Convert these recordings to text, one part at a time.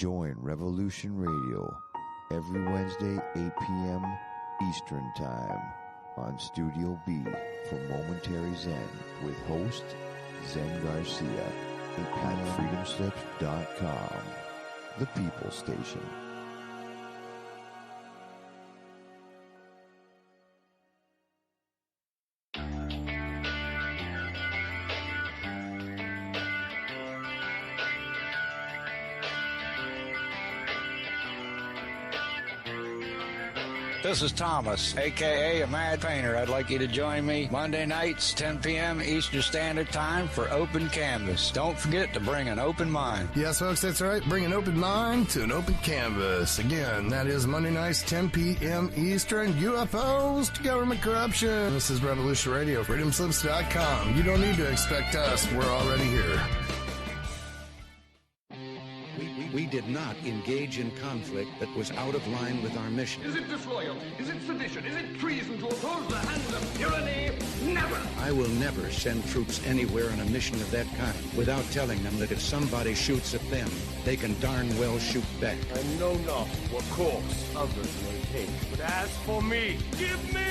Join Revolution Radio every Wednesday, 8 p.m. Eastern Time on Studio B for Momentary Zen with host Zen Garcia at freedomslips.com, the People Station. This is Thomas, a.k.a. a Mad Painter. I'd like you to join me Monday nights, 10 p.m. Eastern Standard Time for Open Canvas. Don't forget to bring an open mind. Yes, folks, that's right. Bring an open mind to an open canvas. Again, that is Monday nights, 10 p.m. Eastern. UFOs to government corruption. This is Revolution Radio, freedomslips.com. You don't need to expect us. We're already here. We did not engage in conflict that was out of line with our mission. Is it disloyal? Is it sedition? Is it treason to oppose the hands of tyranny? Never! I will never send troops anywhere on a mission of that kind without telling them that if somebody shoots at them, they can darn well shoot back. I know not what course others may take, but as for me, give me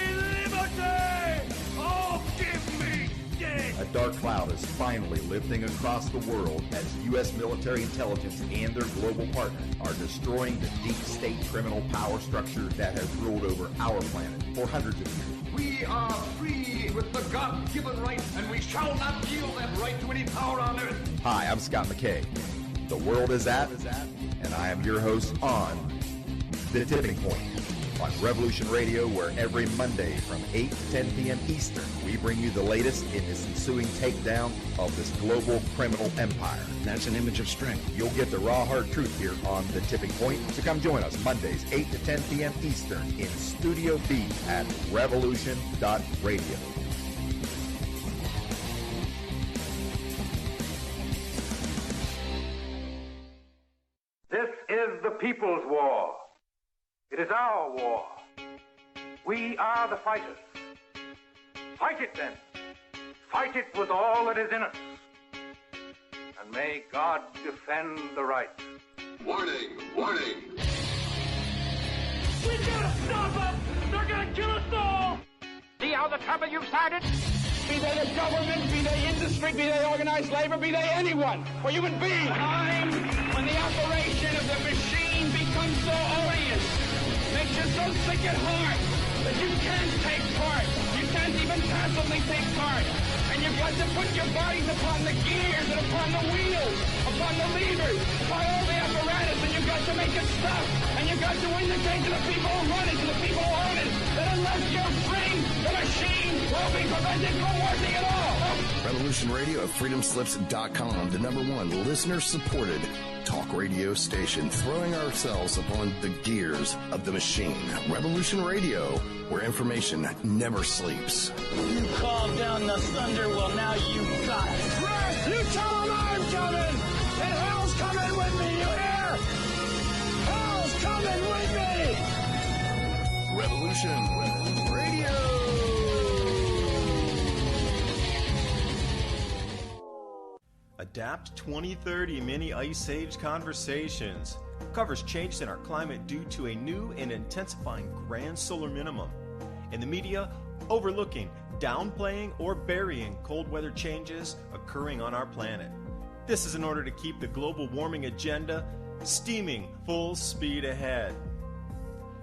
liberty! Oh, give me death! A dark cloud is finally lifting across the world as U.S. military intelligence and their global partners are destroying the deep state criminal power structure that has ruled over our planet for hundreds of years. We are free with the God-given right, and we shall not yield that right to any power on earth. Hi, I'm Scott McKay. The world is at, and I am your host on The Tipping Point on Revolution Radio, where every Monday from 8 to 10 p.m. Eastern, we bring you the latest in this ensuing takedown of this global criminal empire. That's an image of strength. You'll get the raw, hard truth here on The Tipping Point. So come join us Mondays, 8 to 10 p.m. Eastern in Studio B at revolution.radio. This is the people's war. It is our war. We are the fighters. Fight it then. Fight it with all that is in us. And may God defend the right. Warning! Warning! We gotta stop them! They're gonna kill us all! See how the trouble you've started? Be they the government, be they industry, be they organized labor, be they anyone, or human beings. Time when the operation of the machine becomes so odious, makes you so sick at heart that you can't take part. You can't even passively take part. And you've got to put your bodies upon the gears and upon the wheels, upon the levers, upon all the apparatus, and you've got to make it stop. And you've got to indicate to the people who run it, to the people who own it, that unless you're free, the machine will be prevented from working at all. Revolution Radio at freedomslips.com, the #1 listener-supported talk radio station, throwing ourselves upon the gears of the machine. Revolution Radio, where information never sleeps. You called down the thunder, well now you got it. Right, you tell them I'm coming, and hell's coming with me, you hear? Hell's coming with me! Revolution Radio. Adapt 2030 Mini Ice Age Conversations covers changes in our climate due to a new and intensifying grand solar minimum. In the media, overlooking, downplaying, or burying cold weather changes occurring on our planet. This is in order to keep the global warming agenda steaming full speed ahead.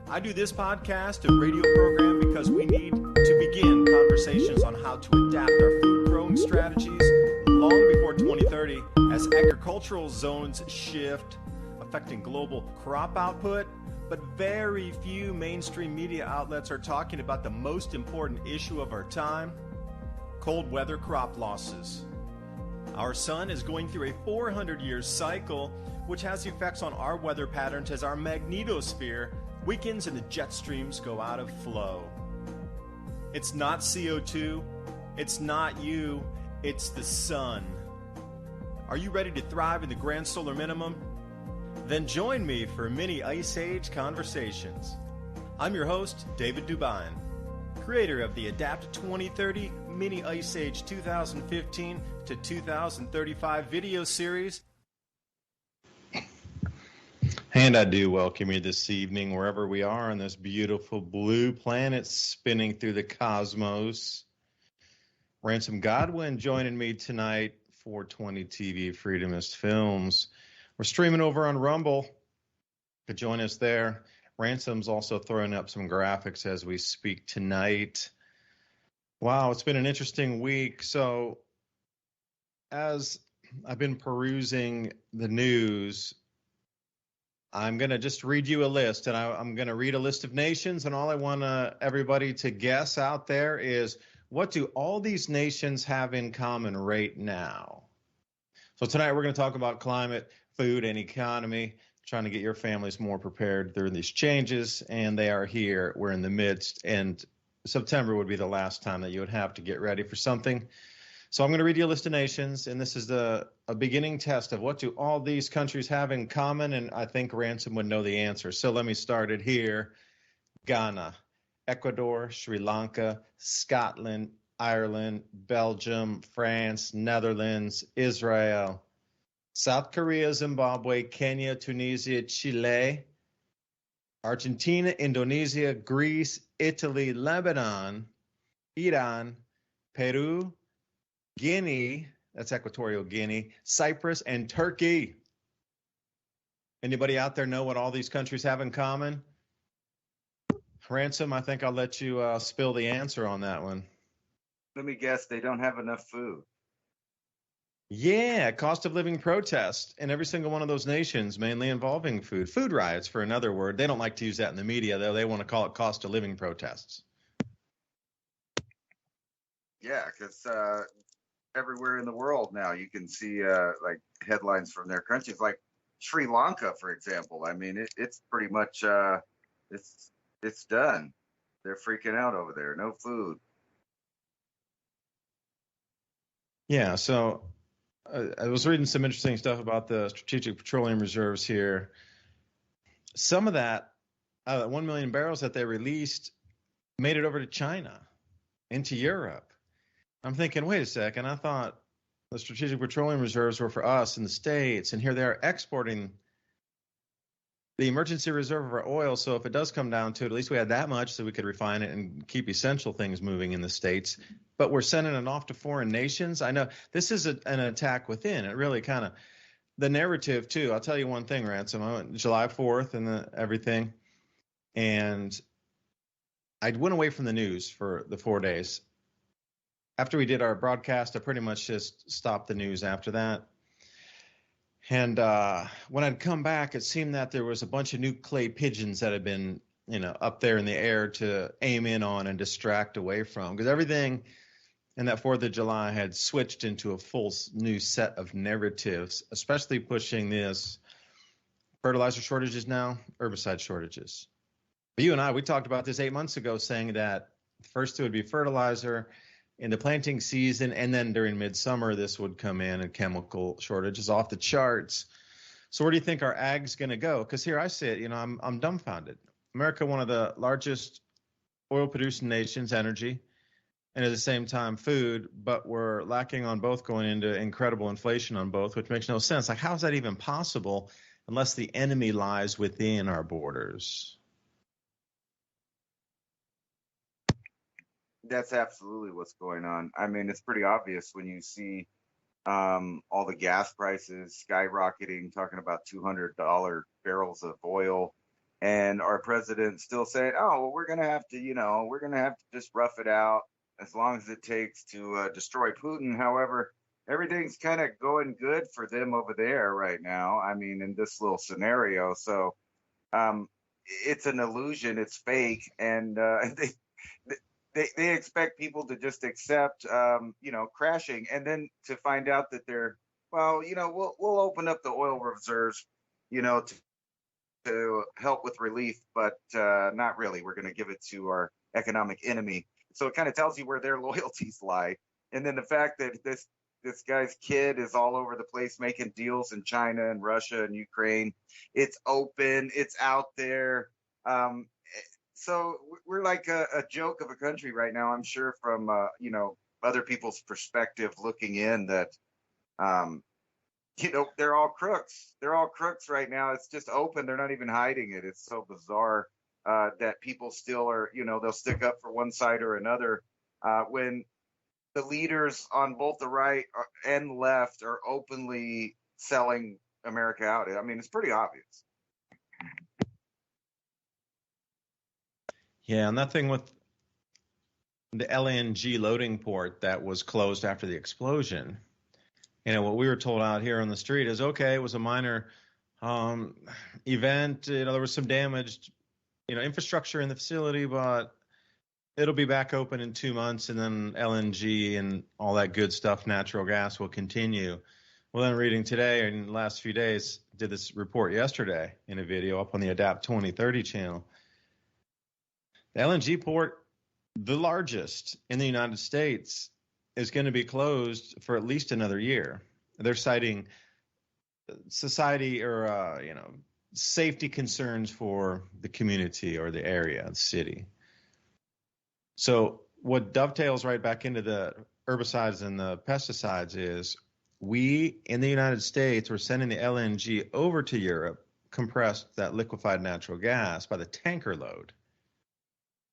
I do this podcast and radio program because we need to begin conversations on how to adapt our food growing strategies long before 2030 as agricultural zones shift, affecting global crop output, but very few mainstream media outlets are talking about the most important issue of our time, cold weather crop losses. Our sun is going through a 400-year cycle, which has effects on our weather patterns as our magnetosphere weakens and the jet streams go out of flow. It's not CO2, it's not you, it's the sun. Are you ready to thrive in the grand solar minimum? Then join me for Mini Ice Age Conversations. I'm your host, David DuByne, creator of the Adapt 2030 Mini Ice Age 2015 to 2035 video series. And I do welcome you this evening, wherever we are on this beautiful blue planet spinning through the cosmos. Ransom Godwin joining me tonight, 420 TV Freedomist Films. We're streaming over on Rumble. To join us there. Ransom's also throwing up some graphics as we speak tonight. Wow, it's been an interesting week. So, as I've been perusing the news, I'm going to just read you a list, and I'm going to read a list of nations, and all I want everybody to guess out there is, what do all these nations have in common right now? So tonight we're going to talk about climate, food, and economy, trying to get your families more prepared during these changes, and they are here. We're in the midst, and September would be the last time that you would have to get ready for something. So I'm going to read you a list of nations, and this is a beginning test of what do all these countries have in common, and I think Ransom would know the answer. So let me start it here. Ghana, Ecuador, Sri Lanka, Scotland, Ireland, Belgium, France, Netherlands, Israel, South Korea, Zimbabwe, Kenya, Tunisia, Chile, Argentina, Indonesia, Greece, Italy, Lebanon, Iran, Peru, Guinea, that's Equatorial Guinea, Cyprus, and Turkey. Anybody out there know what all these countries have in common? Ransom, I think I'll let you spill the answer on that one. Let me guess, they don't have enough food. Yeah, cost of living protests in every single one of those nations, mainly involving food. Food riots, for another word. They don't like to use that in the media, though. They want to call it cost of living protests. Yeah, because everywhere in the world now you can see like headlines from their countries, like Sri Lanka, for example. I mean, it's pretty much it's done. They're freaking out over there. No food. Yeah, so I was reading some interesting stuff about the strategic petroleum reserves here. Some of that, 1 million barrels that they released, made it over to China, into Europe. I'm thinking, wait a second, I thought the strategic petroleum reserves were for us in the States, and here they are exporting the emergency reserve of our oil, so if it does come down to it, at least we had that much so we could refine it and keep essential things moving in the States. But we're sending it off to foreign nations. I know this is an attack within. It really kind of, the narrative too. I'll tell you one thing, Ransom. I went July 4th and everything, and I went away from the news for the 4 days. After we did our broadcast, I pretty much just stopped the news after that. And when I'd come back, it seemed that there was a bunch of new clay pigeons that had been, up there in the air to aim in on and distract away from. Because everything in that 4th of July had switched into a full new set of narratives, especially pushing this fertilizer shortages now, herbicide shortages. But you and I, we talked about this 8 months ago, saying that first it would be fertilizer in the planting season, and then during midsummer, this would come in and chemical shortages off the charts. So where do you think our ag's going to go? Because here I sit, I'm dumbfounded. America, one of the largest oil-producing nations, energy, and at the same time food, but we're lacking on both, going into incredible inflation on both, which makes no sense. Like, how is that even possible unless the enemy lies within our borders? That's absolutely what's going on. I mean, it's pretty obvious when you see all the gas prices skyrocketing, talking about $200 barrels of oil, and our president still saying, "Oh, well, we're going to have to just rough it out as long as it takes to destroy Putin." However, everything's kind of going good for them over there right now. I mean, in this little scenario, so it's an illusion, it's fake, and they expect people to just accept, crashing, and then to find out that we'll open up the oil reserves, to help with relief, but not really. We're going to give it to our economic enemy. So it kind of tells you where their loyalties lie. And then the fact that this guy's kid is all over the place making deals in China and Russia and Ukraine. It's open. It's out there. So we're like a joke of a country right now. I'm sure from other people's perspective looking in that they're all crooks. They're all crooks right now. It's just open. They're not even hiding it. It's so bizarre that people still are, they'll stick up for one side or another when the leaders on both the right and left are openly selling America out. I mean, it's pretty obvious. Yeah, and that thing with the LNG loading port that was closed after the explosion, what we were told out here on the street is, okay, it was a minor event. There was some damaged, infrastructure in the facility, but it'll be back open in 2 months, and then LNG and all that good stuff, natural gas, will continue. Well, then reading today, in the last few days, did this report yesterday in a video up on the Adapt 2030 channel. The LNG port, the largest in the United States, is going to be closed for at least another year. They're citing society or, safety concerns for the community or the area, the city. So what dovetails right back into the herbicides and the pesticides is we in the United States were sending the LNG over to Europe, compressed, that liquefied natural gas, by the tanker load.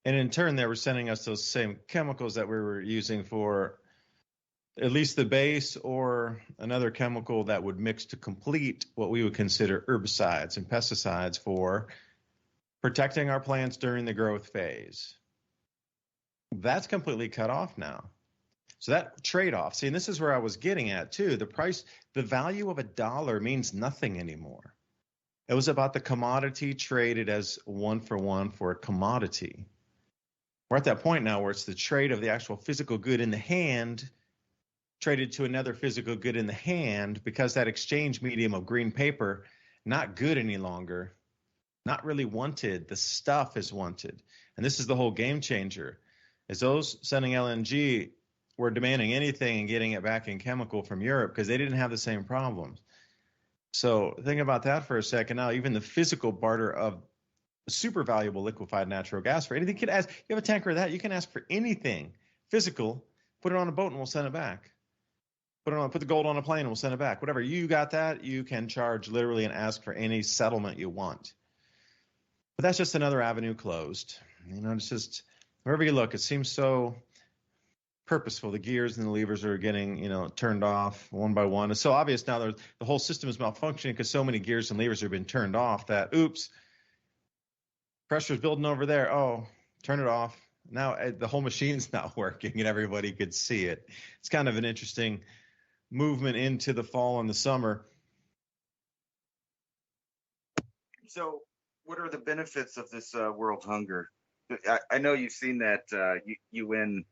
And in turn, they were sending us those same chemicals that we were using for at least the base or another chemical that would mix to complete what we would consider herbicides and pesticides for protecting our plants during the growth phase. That's completely cut off now. So that trade-off, see, and this is where I was getting at too, the value of $1 means nothing anymore. It was about the commodity traded as one for a commodity. We're at that point now where it's the trade of the actual physical good in the hand traded to another physical good in the hand, because that exchange medium of green paper, not good any longer, not really wanted. The stuff is wanted. And this is the whole game changer. Is those sending LNG were demanding anything and getting it back in chemical from Europe because they didn't have the same problems. So think about that for a second. Now, even the physical barter of super valuable liquefied natural gas for anything. You can ask, you have a tanker of that, you can ask for anything physical, put it on a boat and we'll send it back. Put the gold on a plane and we'll send it back. Whatever, you got that, you can charge literally and ask for any settlement you want. But that's just another avenue closed. It's just, wherever you look, it seems so purposeful. The gears and the levers are getting, turned off one by one. It's so obvious now that the whole system is malfunctioning because so many gears and levers have been turned off that, oops, pressure's building over there. Oh, turn it off. Now the whole machine's not working and everybody could see it. It's kind of an interesting movement into the fall and the summer. So what are the benefits of this world hunger? I know you've seen that UN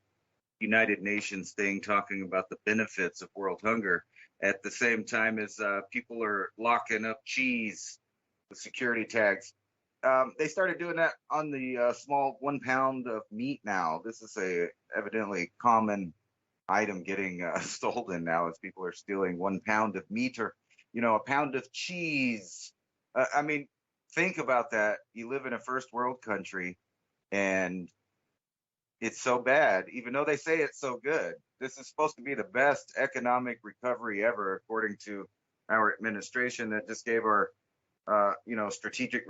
United Nations thing talking about the benefits of world hunger at the same time as people are locking up cheese with security tags. They started doing that on the small 1 pound of meat now. This is a evidently common item getting stolen now, as people are stealing 1 pound of meat or, a pound of cheese. I mean, think about that. You live in a first world country and it's so bad, even though they say it's so good. This is supposed to be the best economic recovery ever, according to our administration that just gave our, strategic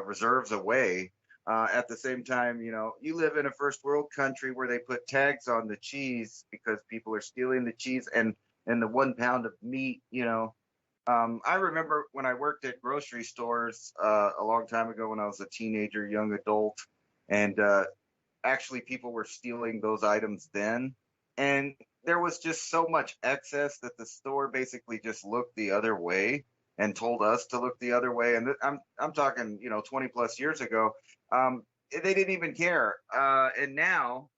reserves away. At the same time, you live in a first world country where they put tags on the cheese because people are stealing the cheese and the 1 pound of meat. I remember when I worked at grocery stores a long time ago when I was a teenager, young adult, and actually people were stealing those items then. And there was just so much excess that the store basically just looked the other way and told us to look the other way. And I'm talking, 20 plus years ago. They didn't even care. And now,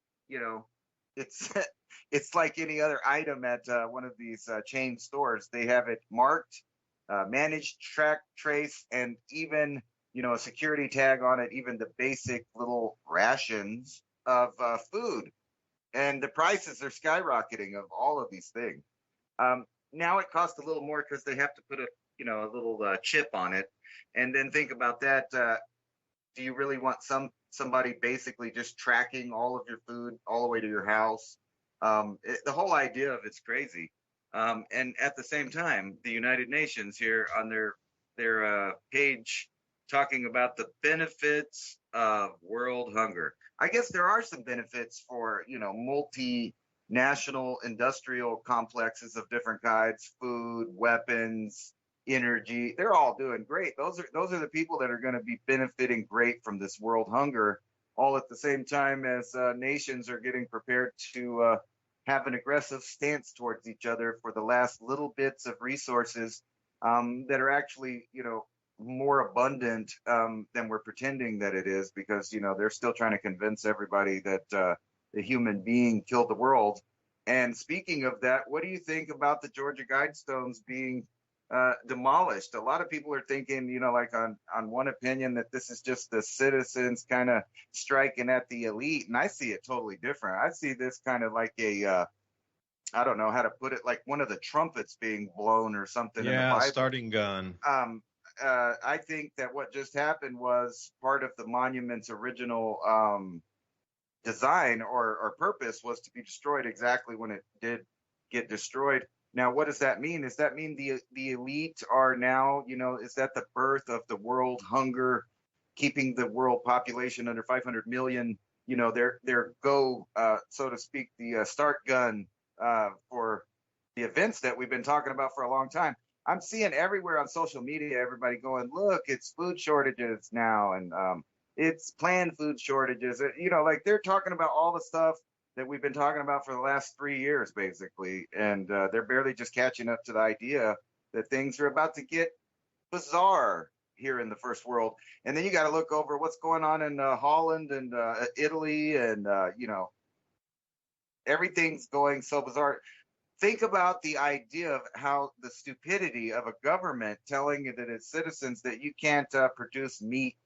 it's like any other item at one of these chain stores. They have it marked, managed, track, trace, and even, a security tag on it, even the basic little rations of food. And the prices are skyrocketing of all of these things. Now it costs a little more because they have to put a little chip on it. And then think about that. Do you really want somebody basically just tracking all of your food all the way to your house? The whole idea of it's crazy. And at the same time, the United Nations here on their page talking about the benefits of world hunger. I guess there are some benefits for, multinational industrial complexes of different kinds, food, weapons, energy. They're all doing great. Those are the people that are going to be benefiting great from this world hunger, all at the same time as nations are getting prepared to have an aggressive stance towards each other for the last little bits of resources that are actually, more abundant than we're pretending that it is, because, they're still trying to convince everybody that the human being killed the world. And speaking of that, what do you think about the Georgia Guidestones being demolished? A lot of people are thinking, like on one opinion, that this is just the citizens kind of striking at the elite. And I see it totally different. I see this kind of like I don't know how to put it, like one of the trumpets being blown or something. Yeah, in the Bible. Starting gun. I think that what just happened was part of the monument's original design or purpose was to be destroyed exactly when it did get destroyed. Now, what does that mean? Does that mean the elite are now, is that the birth of the world hunger, keeping the world population under 500 million? Their go, so to speak, the start gun for the events that we've been talking about for a long time. I'm seeing everywhere on social media, everybody going, look, it's food shortages now, and it's planned food shortages. Like they're talking about all the stuff that we've been talking about for the last 3 years, basically. And they're barely just catching up to the idea that things are about to get bizarre here in the first world. And then you got to look over what's going on in Holland and Italy, and, everything's going so bizarre. Think about the idea of how the stupidity of a government telling its citizens that you can't produce meat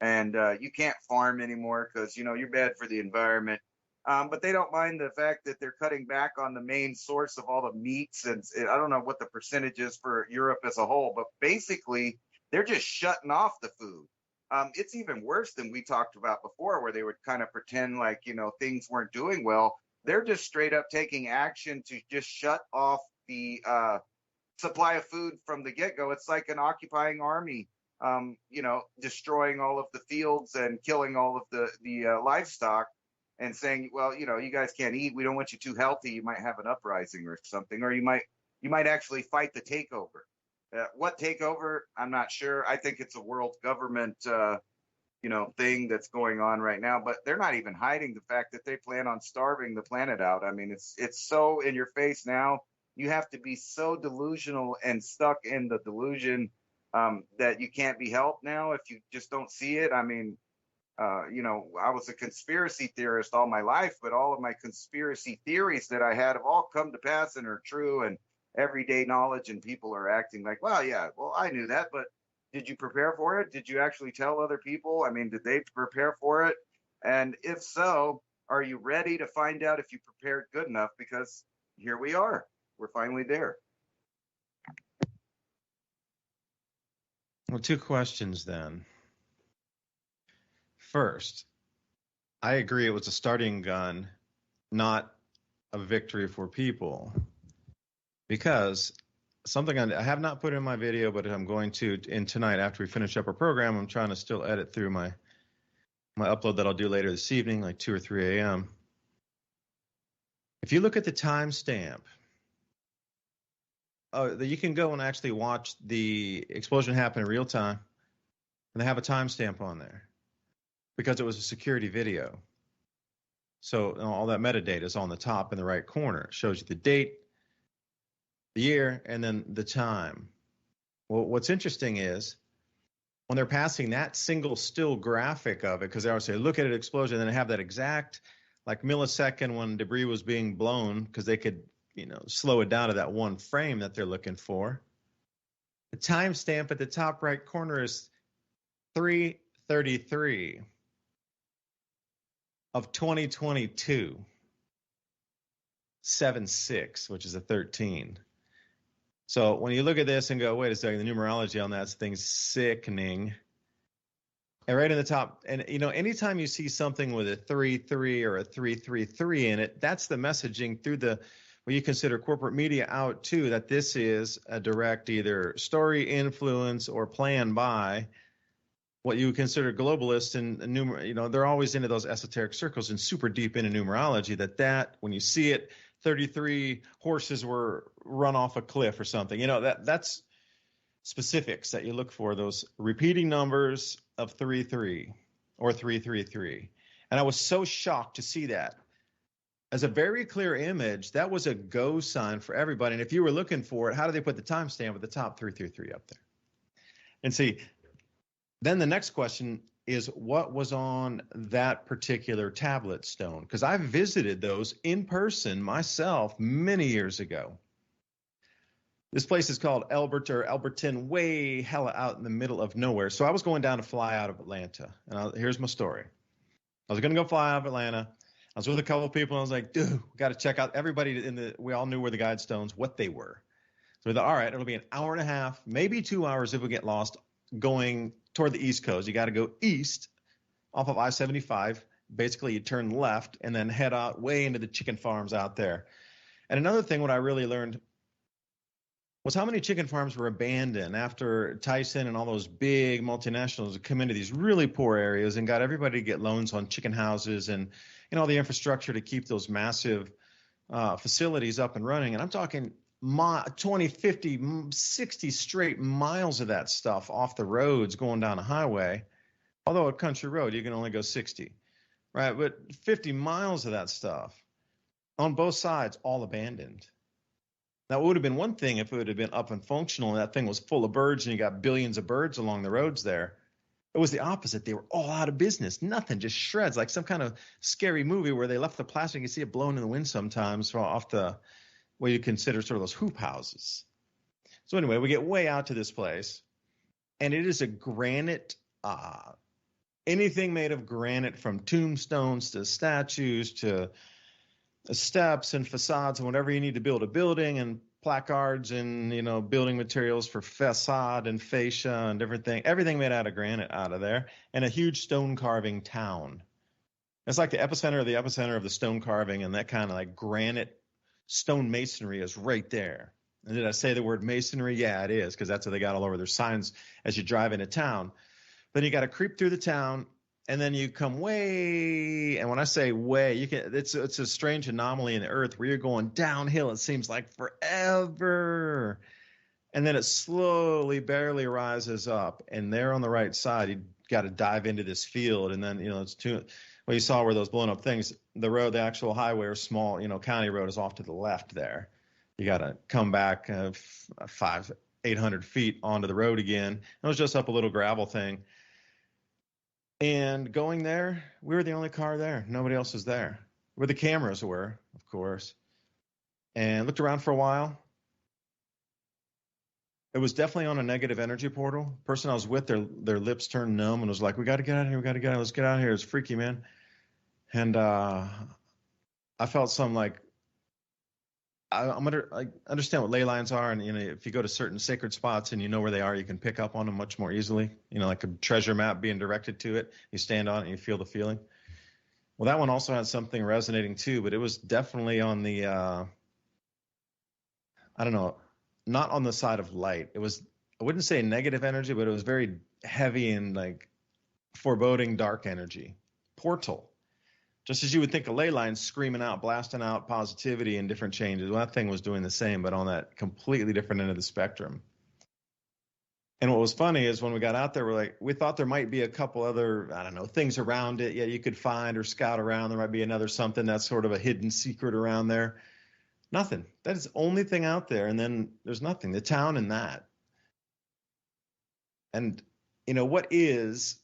and you can't farm anymore because, you're bad for the environment. But they don't mind the fact that they're cutting back on the main source of all the meats. And I don't know what the percentage is for Europe as a whole, but basically they're just shutting off the food. It's even worse than we talked about before, where they would kind of pretend like, things weren't doing well. They're just straight up taking action to just shut off the supply of food from the get-go. It's like an occupying army, destroying all of the fields and killing all of the livestock and saying, well, you guys can't eat. We don't want you too healthy. You might have an uprising or something, or you might actually fight the takeover. What takeover? I'm not sure. I think it's a world government thing that's going on right now, but they're not even hiding the fact that they plan on starving the planet out. I mean, it's so in your face now. You have to be so delusional and stuck in the delusion that you can't be helped now if you just don't see it. I mean, I was a conspiracy theorist all my life, but all of my conspiracy theories that I had have all come to pass and are true, and everyday knowledge, and people are acting like, well, yeah, well, I knew that, but did you prepare for it? Did you actually tell other people? I mean, did they prepare for it? And if so, are you ready to find out if you prepared good enough? Because here we are. We're finally there. Well, two questions then. First, I agree it was a starting gun, not a victory for people. Because something I have not put in my video, but I'm going to in tonight after we finish up our program. I'm trying to still edit through my upload that I'll do later this evening, like 2 or 3 a.m. If you look at the timestamp, you can go and actually watch the explosion happen in real time, and they have a timestamp on there because it was a security video. So all that metadata is on the top in the right corner. It shows you the date, the year, and then the time. Well, what's interesting is when they're passing that single still graphic of it, because they always say, look at an explosion, and then have that exact like millisecond when debris was being blown, because they could, slow it down to that one frame that they're looking for. The timestamp at the top right corner is 3/33 of 2022, 7/6, which is a 13. So when you look at this and go, wait a second, the numerology on that thing's sickening. And right in the top, and anytime you see something with a 3/3 or a 3/33 in it, that's the messaging through the well, you consider corporate media out too, that this is a direct either story, influence, or plan by what you would consider globalists and they're always into those esoteric circles and super deep into numerology, that when you see it, 33 horses were run off a cliff or something. That's specifics that you look for, those repeating numbers of 33 or 333. And I was so shocked to see that. As a very clear image, that was a go sign for everybody. And if you were looking for it, how do they put the timestamp at the top 333 up there? And see, then the next question is what was on that particular tablet stone? Because I visited those in person myself many years ago. This place is called Alberton, way hella out in the middle of nowhere. So I was going down to fly out of Atlanta. And here's my story. I was going to go fly out of Atlanta. I was with a couple of people, and I was like, dude, we got to check out everybody we all knew where the Guidestones, what they were. So we thought, all right, it'll be an hour and a half, maybe 2 hours if we get lost going toward the East Coast. You got to go east off of I-75. Basically, you turn left and then head out way into the chicken farms out there. And another thing, what I really learned was how many chicken farms were abandoned after Tyson and all those big multinationals come into these really poor areas and got everybody to get loans on chicken houses and the infrastructure to keep those massive facilities up and running. And I'm talking 20, 50, 60 straight miles of that stuff off the roads going down a highway. Although a country road, you can only go 60, right? But 50 miles of that stuff on both sides, all abandoned. Now, it would have been one thing if it would have been up and functional and that thing was full of birds and you got billions of birds along the roads there. It was the opposite. They were all out of business. Nothing, just shreds, like some kind of scary movie where they left the plastic. You see it blowing in the wind sometimes off the what you consider sort of those hoop houses. So anyway, we get way out to this place, and it is a granite, anything made of granite, from tombstones to statues to steps and facades and whatever you need to build a building, and placards and building materials for facade and fascia and different things. Everything made out of granite out of there, and a huge stone carving town. It's like the epicenter of the stone carving, and that kind of like granite stone masonry is right there. And did I say the word masonry? Yeah, it is, because that's what they got all over their signs as you drive into town. Then you got to creep through the town. And then you come way, and when I say way, it's a strange anomaly in the earth where you're going downhill. It seems like forever. And then it slowly, barely rises up. And there on the right side, you got to dive into this field. And then, you saw where those blown up things, the road, the actual highway or small, county road is off to the left there. You got to come back 500-800 feet onto the road again. It was just up a little gravel thing. And going there, we were the only car there. Nobody else was there. Where the cameras were, of course. And looked around for a while. It was definitely on a negative energy portal. The person I was with, their lips turned numb and was like, we got to get out of here. We got to get out. Let's get out of here. It's freaky, man. And I felt some like, I understand what ley lines are, and if you go to certain sacred spots and you know where they are, you can pick up on them much more easily. Like a treasure map being directed to it. You stand on it and you feel the feeling. Well, that one also had something resonating too, but it was definitely on the I don't know, not on the side of light. It was, I wouldn't say negative energy, but it was very heavy and like foreboding dark energy. Portal. Just as you would think a ley line screaming out, blasting out positivity and different changes. Well, that thing was doing the same, but on that completely different end of the spectrum. And what was funny is when we got out there, we thought there might be a couple other, things around it. Yeah, you could find or scout around. There might be another something that's sort of a hidden secret around there. Nothing. That is the only thing out there. And then there's nothing. The town and that. And, what is...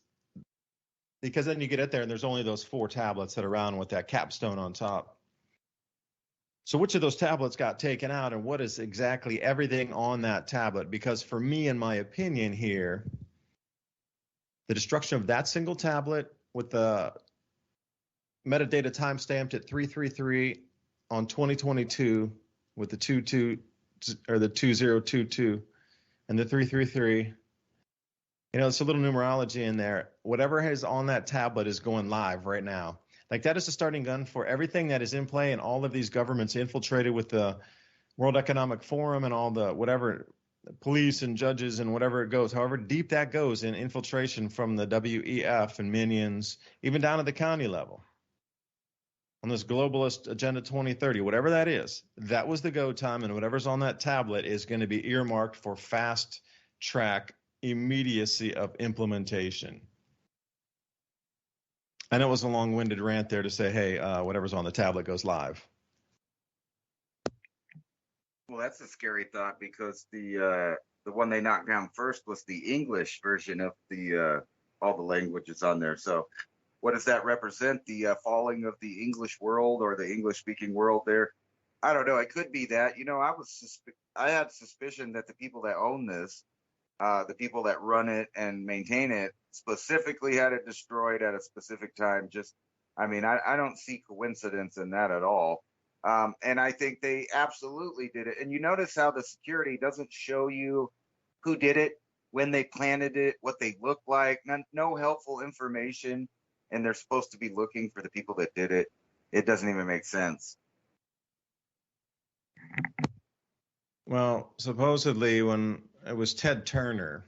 Because then you get it there and there's only those 4 tablets that are around with that capstone on top. So which of those tablets got taken out, and what is exactly everything on that tablet? Because for me, in my opinion here, the destruction of that single tablet with the metadata time stamped at 333 on 2022 with the 22 or the 2022 and the 333. It's a little numerology in there. Whatever is on that tablet is going live right now. Like that is the starting gun for everything that is in play, and all of these governments infiltrated with the World Economic Forum and all the whatever police and judges and whatever it goes, however deep that goes in infiltration from the WEF and minions, even down at the county level. On this globalist Agenda 2030, whatever that is, that was the go time, and whatever's on that tablet is going to be earmarked for fast track immediacy of implementation. I know it was a long-winded rant there to say, hey, whatever's on the tablet goes live. Well, that's a scary thought, because the one they knocked down first was the English version of the all the languages on there. So what does that represent? The falling of the English world, or the English-speaking world there? I don't know. It could be that. I had suspicion that the people that own this, the people that run it and maintain it, specifically had it destroyed at a specific time. I don't see coincidence in that at all. And I think they absolutely did it. And you notice how the security doesn't show you who did it, when they planted it, what they look like, no helpful information. And they're supposed to be looking for the people that did it. It doesn't even make sense. Well, supposedly when it was Ted Turner.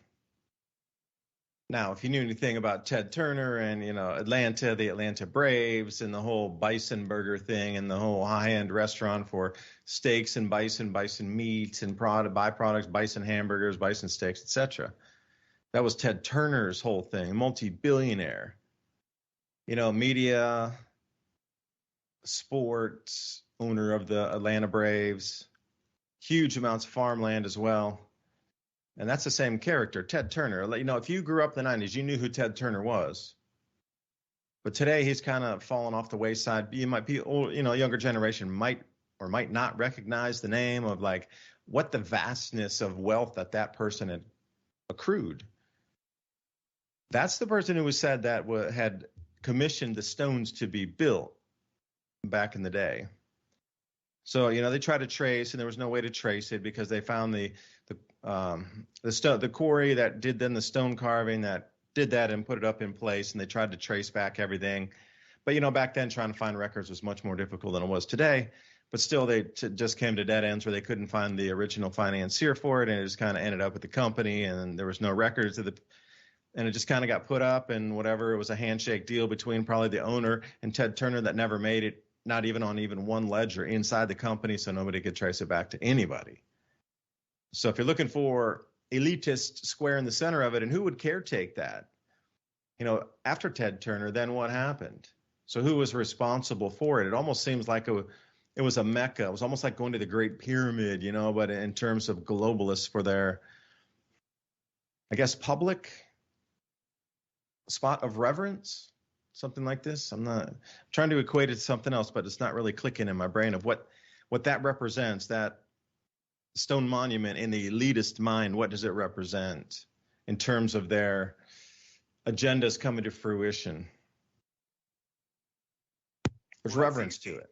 Now, if you knew anything about Ted Turner and, Atlanta, the Atlanta Braves, and the whole bison burger thing, and the whole high-end restaurant for steaks and bison meats and byproducts, bison hamburgers, bison steaks, etc. That was Ted Turner's whole thing, multi-billionaire. Media, sports, owner of the Atlanta Braves, huge amounts of farmland as well. And that's the same character, Ted Turner. If you grew up in the 90s, you knew who Ted Turner was. But today he's kind of fallen off the wayside. You might be old, younger generation might or might not recognize the name of what the vastness of wealth that person had accrued. That's the person who was said that had commissioned the stones to be built back in the day. So, they tried to trace, and there was no way to trace it, because they found the quarry that did then the stone carving that did that and put it up in place, and they tried to trace back everything. But, back then trying to find records was much more difficult than it was today. But still, they just came to dead ends where they couldn't find the original financier for it, and it just kind of ended up with the company, and there was no records of and it just kind of got put up, and whatever. It was a handshake deal between probably the owner and Ted Turner that never made it, not even on one ledger inside the company, so nobody could trace it back to anybody. So if you're looking for elitist square in the center of it, and who would caretake that? After Ted Turner, then what happened? So who was responsible for it? It almost seems like it was a mecca. It was almost like going to the Great Pyramid, but in terms of globalists for their, I guess, public spot of reverence, something like this. I'm trying to equate it to something else, but it's not really clicking in my brain of what that represents, that stone monument in the elitist mind. What does it represent in terms of their agendas coming to fruition? There's reverence to it.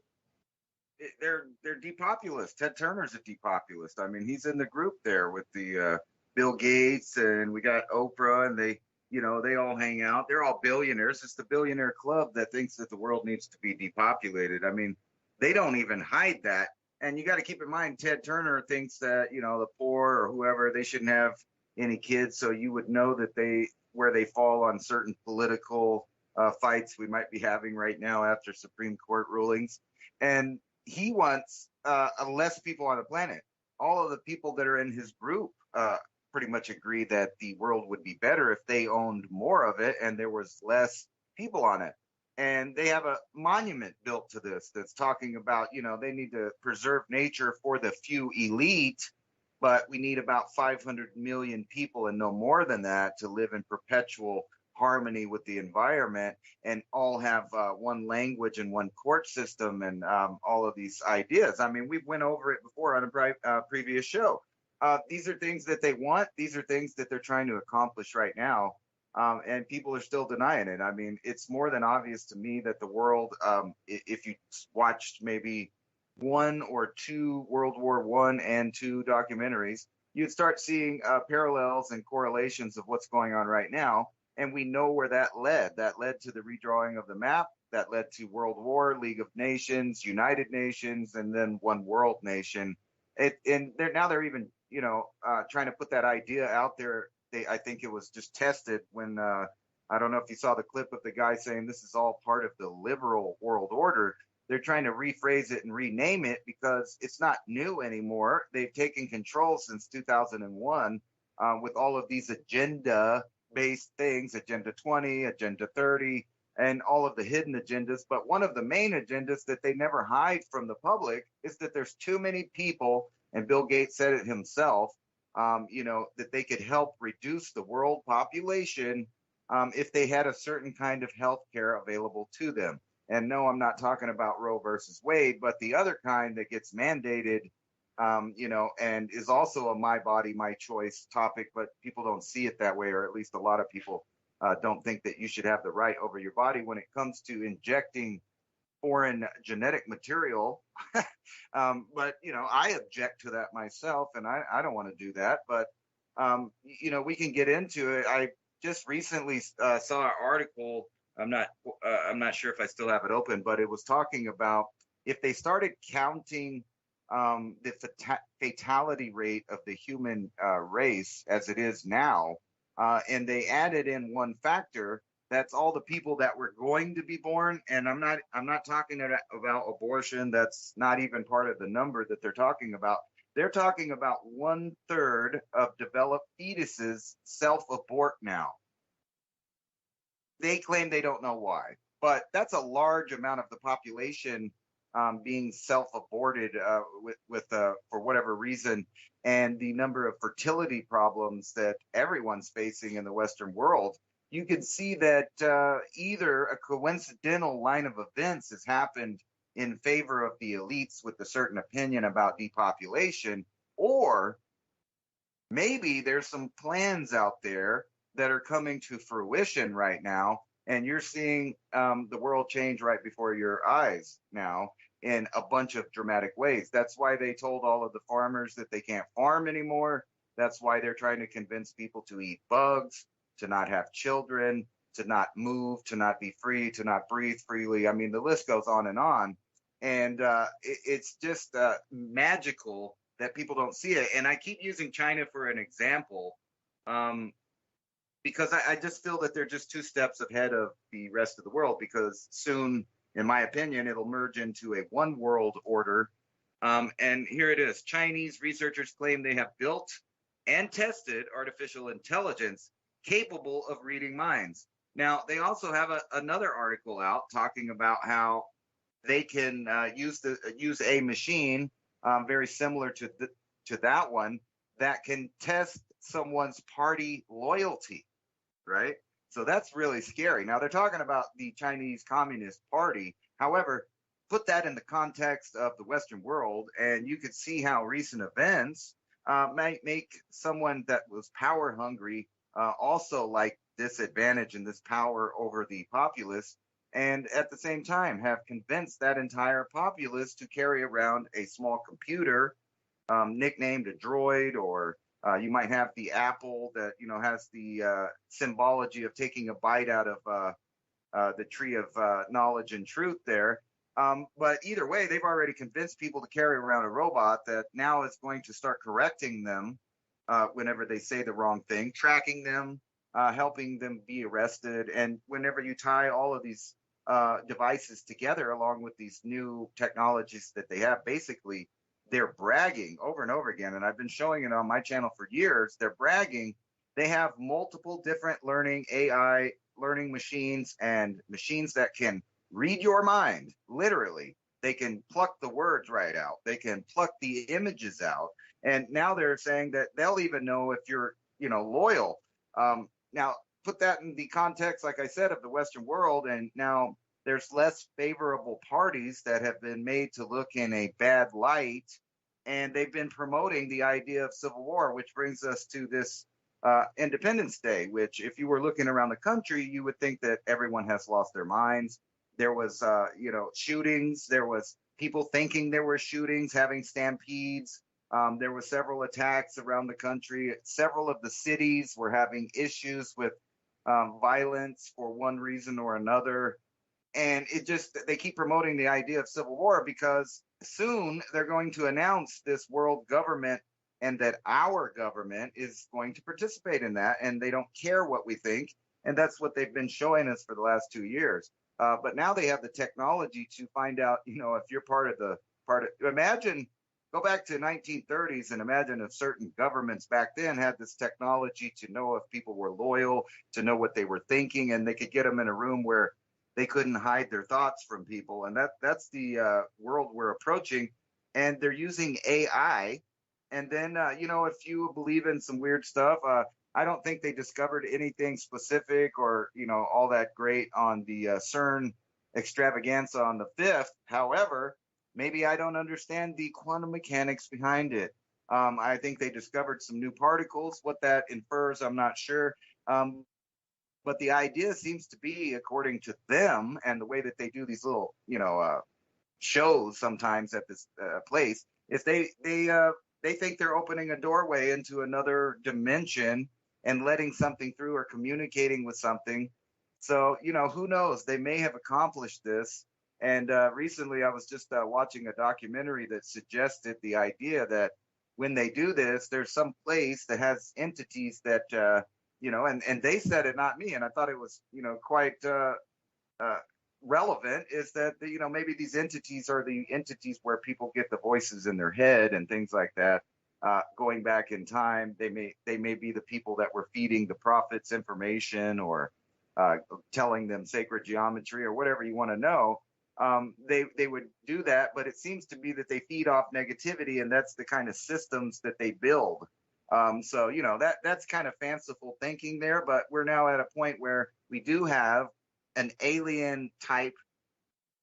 They're depopulist. Ted Turner's a depopulist. He's in the group there with the Bill Gates, and we got Oprah, and they all hang out. They're all billionaires. It's the billionaire club that thinks that the world needs to be depopulated. They don't even hide that. And you got to keep in mind, Ted Turner thinks that, the poor or whoever, they shouldn't have any kids. So you would know that where they fall on certain political fights we might be having right now after Supreme Court rulings. And he wants less people on the planet. All of the people that are in his group pretty much agree that the world would be better if they owned more of it and there was less people on it. And they have a monument built to this that's talking about, they need to preserve nature for the few elite, but we need about 500 million people and no more than that to live in perpetual harmony with the environment and all have one language and one court system and all of these ideas. We've went over it before on a previous show. These are things that they want. These are things that they're trying to accomplish right now. And people are still denying it. It's more than obvious to me that the world, if you watched maybe one or two World War I and II documentaries, you'd start seeing parallels and correlations of what's going on right now. And we know where that led. That led to the redrawing of the map. that led to World War, League of Nations, United Nations, and then one world nation. And they're even, trying to put that idea out there. I think it was just tested when, I don't know if you saw the clip of the guy saying this is all part of the liberal world order. They're trying to rephrase it and rename it because it's not new anymore. They've taken control since 2001 with all of these agenda-based things, Agenda 20, Agenda 30, and all of the hidden agendas. But one of the main agendas that they never hide from the public is that there's too many people, and Bill Gates said it himself, that they could help reduce the world population if they had a certain kind of health care available to them. And no, I'm not talking about Roe versus Wade, but the other kind that gets mandated, and is also a my body, my choice topic, but people don't see it that way, or at least a lot of people don't think that you should have the right over your body when it comes to injecting foreign genetic material. But, I object to that myself, and I don't want to do that. But, we can get into it. I just recently saw an article. I'm not sure if I still have it open, but it was talking about if they started counting the fatality rate of the human race as it is now, and they added in one factor, that's all the people that were going to be born. And I'm not talking about abortion. That's not even part of the number that they're talking about. They're talking about 1/3 of developed fetuses self-abort now. They claim they don't know why, but that's a large amount of the population being self-aborted for whatever reason, and the number of fertility problems that everyone's facing in the Western world. You can see that either a coincidental line of events has happened in favor of the elites with a certain opinion about depopulation, or maybe there's some plans out there that are coming to fruition right now, and you're seeing the world change right before your eyes now in a bunch of dramatic ways. That's why they told all of the farmers that they can't farm anymore. That's why they're trying to convince people to eat bugs, to not have children, to not move, to not be free, to not breathe freely. I mean, the list goes on. And it's just magical that people don't see it. And I keep using China for an example, because I just feel that they're just 2 steps ahead of the rest of the world, because soon, in my opinion, it'll merge into a one world order. And here it is. Chinese researchers claim they have built and tested artificial intelligence capable of reading minds. Now, they also have another article out talking about how they can use a machine very similar to that one that can test someone's party loyalty, right? So that's really scary. Now, they're talking about the Chinese Communist Party. However, put that in the context of the Western world, and you could see how recent events might make someone that was power hungry also like this advantage and this power over the populace, and at the same time have convinced that entire populace to carry around a small computer nicknamed a droid, or you might have the apple that has the symbology of taking a bite out of the tree of knowledge and truth there. But either way, they've already convinced people to carry around a robot that now is going to start correcting them whenever they say the wrong thing, tracking them, helping them be arrested. And whenever you tie all of these devices together along with these new technologies that they have, basically they're bragging over and over again. And I've been showing it on my channel for years. They're bragging. They have multiple different AI learning machines, and machines that can read your mind, literally. They can pluck the words right out. They can pluck the images out. And now they're saying that they'll even know if you're, loyal. Now, put that in the context, like I said, of the Western world, and now there's less favorable parties that have been made to look in a bad light, and they've been promoting the idea of civil war, which brings us to this Independence Day, which if you were looking around the country, you would think that everyone has lost their minds. There was, shootings. There was people thinking there were shootings, having stampedes. There were several attacks around the country. Several of the cities were having issues with violence for one reason or another. And they keep promoting the idea of civil war because soon they're going to announce this world government and that our government is going to participate in that. And they don't care what we think. And that's what they've been showing us for the last 2 years. But now they have the technology to find out, if you're imagine, go back to 1930s and imagine if certain governments back then had this technology to know if people were loyal, to know what they were thinking, and they could get them in a room where they couldn't hide their thoughts from people. And that's the world we're approaching. And they're using AI. And then, if you believe in some weird stuff, I don't think they discovered anything specific or, all that great on the CERN extravaganza on the 5th. However, maybe I don't understand the quantum mechanics behind it. I think they discovered some new particles. What that infers, I'm not sure. But the idea seems to be, according to them and the way that they do these little, shows sometimes at this place, is they think they're opening a doorway into another dimension and letting something through or communicating with something. So, who knows? They may have accomplished this. And recently I was just watching a documentary that suggested the idea that when they do this, there's some place that has entities that, and they said it, not me. And I thought it was, quite relevant, is that, maybe these entities are the entities where people get the voices in their head and things like that. Going back in time, they may be the people that were feeding the prophets information or telling them sacred geometry or whatever you want to know. They would do that, but it seems to be that they feed off negativity, and that's the kind of systems that they build. So that's kind of fanciful thinking there, but we're now at a point where we do have an alien type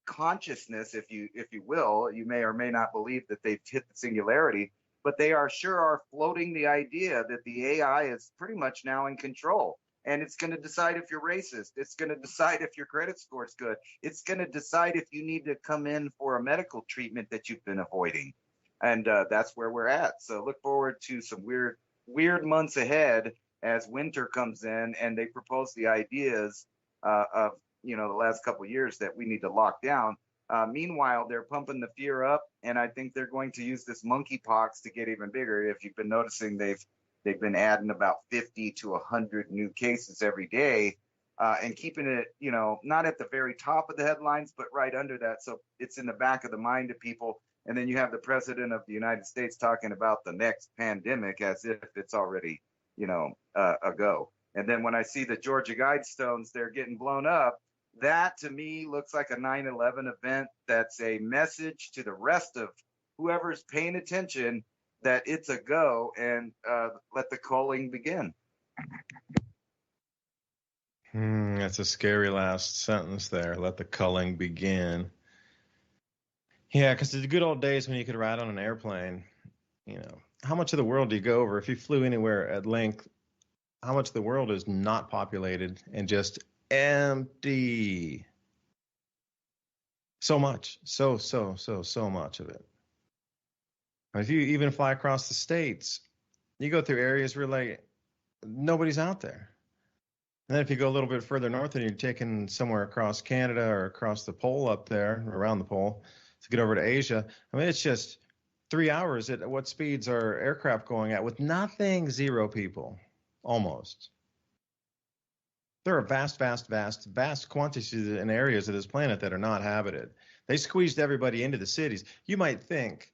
consciousness, if you will. You may or may not believe that they've hit the singularity, but they are floating the idea that the AI is pretty much now in control. And it's going to decide if you're racist. It's going to decide if your credit score is good. It's going to decide if you need to come in for a medical treatment that you've been avoiding. And that's where we're at. So look forward to some weird months ahead as winter comes in and they propose the ideas of, the last couple of years that we need to lock down. Meanwhile, they're pumping the fear up, and I think they're going to use this monkeypox to get even bigger. If you've been noticing, they've been adding about 50 to 100 new cases every day, and keeping it, not at the very top of the headlines, but right under that. So it's in the back of the mind of people. And then you have the president of the United States talking about the next pandemic as if it's already, a go. And then when I see the Georgia Guidestones, they're getting blown up. That to me looks like a 9/11 event. That's a message to the rest of whoever's paying attention that it's a go, and let the culling begin. That's a scary last sentence there. Let the culling begin. Yeah, because the good old days when you could ride on an airplane, how much of the world do you go over? If you flew anywhere at length, how much of the world is not populated and just empty? So much. So much of it. If you even fly across the states, you go through areas where nobody's out there. And then if you go a little bit further north and you're taking somewhere across Canada or across the pole up there, around the pole, to get over to Asia, it's just 3 hours at what speeds are aircraft going at with nothing, 0 people, almost. There are vast quantities in areas of this planet that are not habited. They squeezed everybody into the cities. You might think,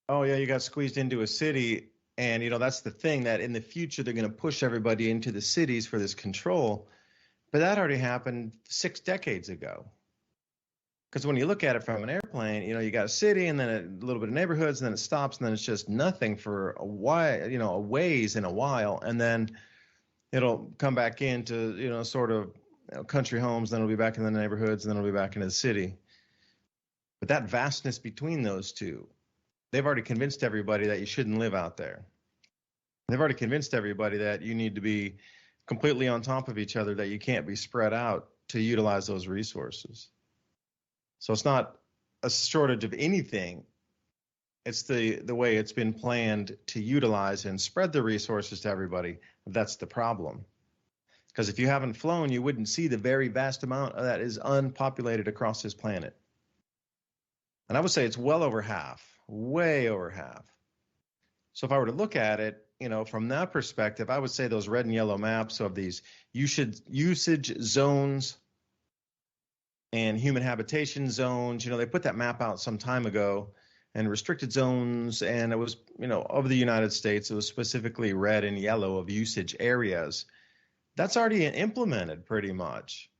oh yeah, you got squeezed into a city, and that's the thing, that in the future they're going to push everybody into the cities for this control. But that already happened 6 decades ago. Because when you look at it from an airplane, you got a city and then a little bit of neighborhoods, and then it stops, and then it's just nothing for a while, a ways in a while, and then it'll come back into, sort of country homes, then it'll be back in the neighborhoods, and then it'll be back into the city. But that vastness between those two, they've already convinced everybody that you shouldn't live out there. They've already convinced everybody that you need to be completely on top of each other, that you can't be spread out to utilize those resources. So it's not a shortage of anything. It's the way it's been planned to utilize and spread the resources to everybody. That's the problem. Because if you haven't flown, you wouldn't see the very vast amount that is unpopulated across this planet. And I would say it's well over half, way over half. So if I were to look at it, from that perspective, I would say those red and yellow maps of these usage zones and human habitation zones, they put that map out some time ago, and restricted zones, and it was, of the United States, it was specifically red and yellow of usage areas. That's already implemented pretty much.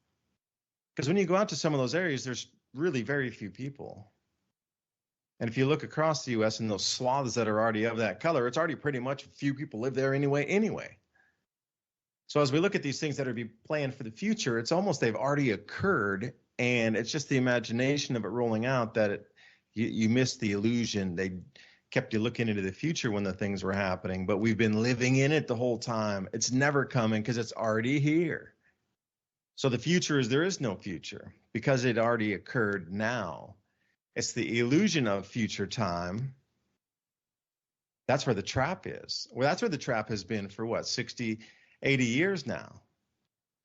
Because when you go out to some of those areas, there's really very few people. And if you look across the U.S. and those swaths that are already of that color, it's already pretty much few people live there anyway. So as we look at these things that are be planned for the future, it's almost they've already occurred, and it's just the imagination of it rolling out that you missed the illusion. They kept you looking into the future when the things were happening, but we've been living in it the whole time. It's never coming because it's already here. So the future is there is no future because it already occurred now. It's the illusion of future time. That's where the trap is. Well, that's where the trap has been for 60, 80 years now.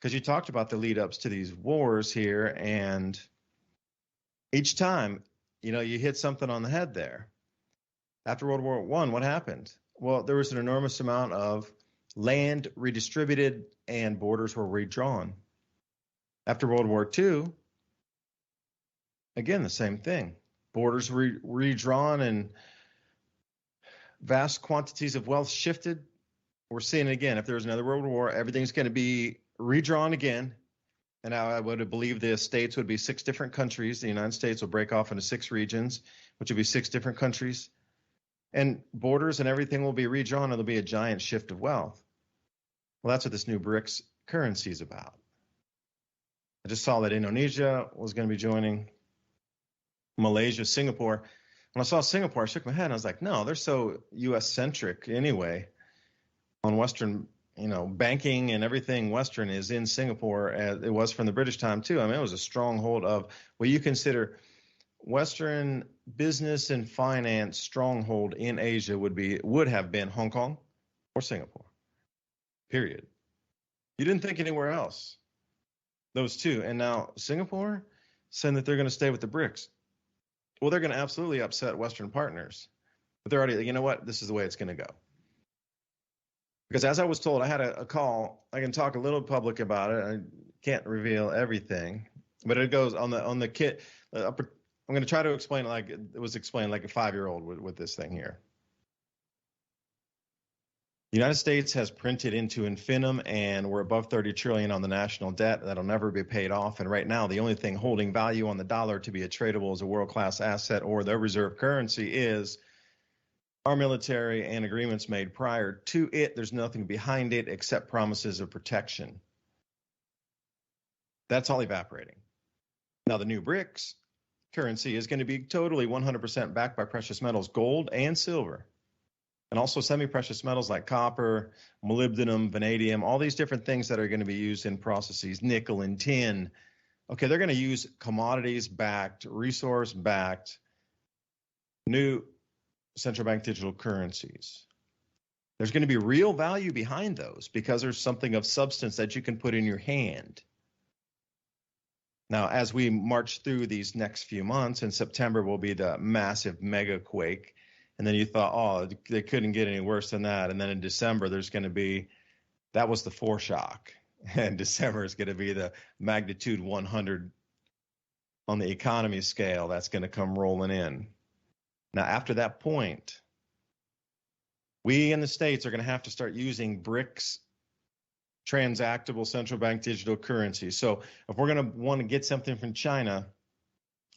Because you talked about the lead ups to these wars here, and each time, you hit something on the head there. After World War I, what happened? Well, there was an enormous amount of land redistributed and borders were redrawn. After World War II, again, the same thing. Borders redrawn and vast quantities of wealth shifted. We're seeing it again. If there's another World War, everything's going to be redrawn again. And I would believe the states would be 6 different countries. The United States will break off into 6 regions, which would be 6 different countries. And borders and everything will be redrawn, and there'll be a giant shift of wealth. Well, that's what this new BRICS currency is about. I just saw that Indonesia was going to be joining, Malaysia, Singapore. When I saw Singapore, I shook my head, and I was like, no, they're so U.S.-centric anyway on Western banking and everything Western is in Singapore, as it was from the British time too. I mean, it was a stronghold of what you consider Western business and finance stronghold in Asia would have been Hong Kong or Singapore, period. You didn't think anywhere else, those two. And now Singapore saying that they're going to stay with the BRICS. Well, they're going to absolutely upset Western partners, but they're already, this is the way it's going to go. Because as I was told, I had a call. I can talk a little public about it. I can't reveal everything, but it goes on the kit. I'm going to try to explain it like it was explained like a 5-year-old with this thing here. The United States has printed into infinitum, and we're above 30 trillion on the national debt. That'll never be paid off. And right now, the only thing holding value on the dollar to be a tradable as a world-class asset or the reserve currency is our military and agreements made prior to it. There's nothing behind it except promises of protection. That's all evaporating. Now, the new BRICS currency is going to be totally 100% backed by precious metals, gold and silver, and also semi-precious metals like copper, molybdenum, vanadium, all these different things that are going to be used in processes, nickel and tin. Okay, they're going to use commodities-backed, resource-backed, new central bank digital currencies. There's going to be real value behind those because there's something of substance that you can put in your hand. Now, as we march through these next few months, in September will be the massive mega quake. And then you thought, oh, they couldn't get any worse than that. And then in December, there's going to be, that was the foreshock. And December is going to be the magnitude 100 on the economy scale that's going to come rolling in. Now, after that point, we in the States are going to have to start using BRICS transactable central bank digital currency. So if we're going to want to get something from China,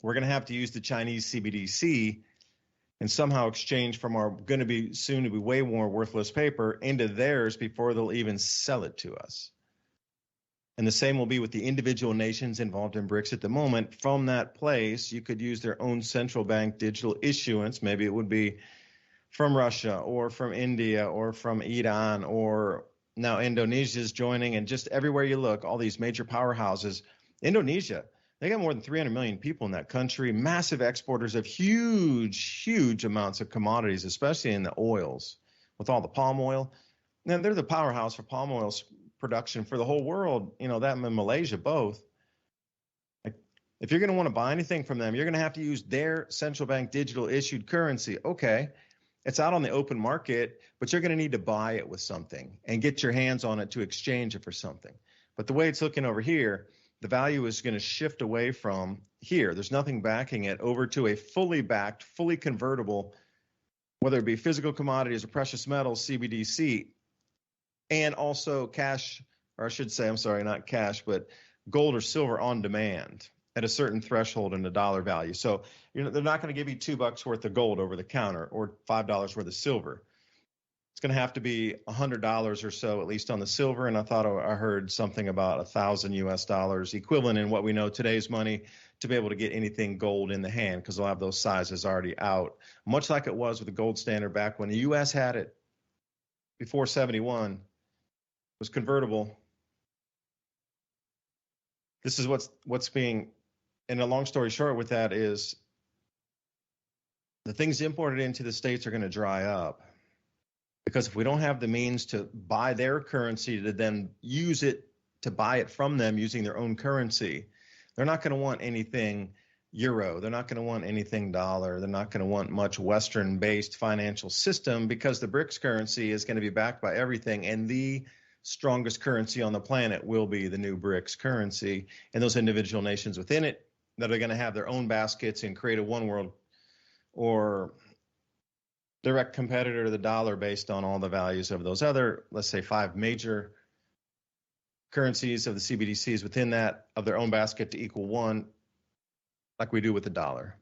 we're going to have to use the Chinese CBDC and somehow exchange from our going to be soon to be way more worthless paper into theirs before they'll even sell it to us. And the same will be with the individual nations involved in BRICS at the moment. From that place, you could use their own central bank digital issuance. Maybe it would be from Russia or from India or from Iran, or now Indonesia is joining, and just everywhere you look, all these major powerhouses. Indonesia, they got more than 300 million people in that country, massive exporters of huge amounts of commodities, especially in the oils, with all the palm oil. Now, they're the powerhouse for palm oil production for the whole world, them in Malaysia both. Like, if you're going to want to buy anything from them, you're going to have to use their central bank digital issued currency. Okay, it's out on the open market, but you're going to need to buy it with something and get your hands on it to exchange it for something. But the way it's looking over here, the value is going to shift away from here. There's nothing backing it over to a fully backed, fully convertible, whether it be physical commodities or precious metals, CBDC, and also cash, or I should say, I'm sorry, not cash, but gold or silver on demand at a certain threshold in the dollar value. So they're not going to give you $2 worth of gold over the counter or $5 worth of silver. It's going to have to be $100 or so, at least on the silver. And I thought I heard something about $1,000 equivalent in what we know today's money to be able to get anything gold in the hand, because they'll have those sizes already out, much like it was with the gold standard back when the U.S. had it before 71. It was convertible. This is what's being, and a long story short with that is the things imported into the States are going to dry up. Because if we don't have the means to buy their currency to then use it to buy it from them using their own currency, they're not going to want anything euro. They're not going to want anything dollar. They're not going to want much Western-based financial system, because the BRICS currency is going to be backed by everything. And the strongest currency on the planet will be the new BRICS currency. And those individual nations within it that are going to have their own baskets and create a one world or direct competitor to the dollar based on all the values of those other, let's say, 5 major currencies of the CBDCs within that of their own basket to equal 1, like we do with the dollar.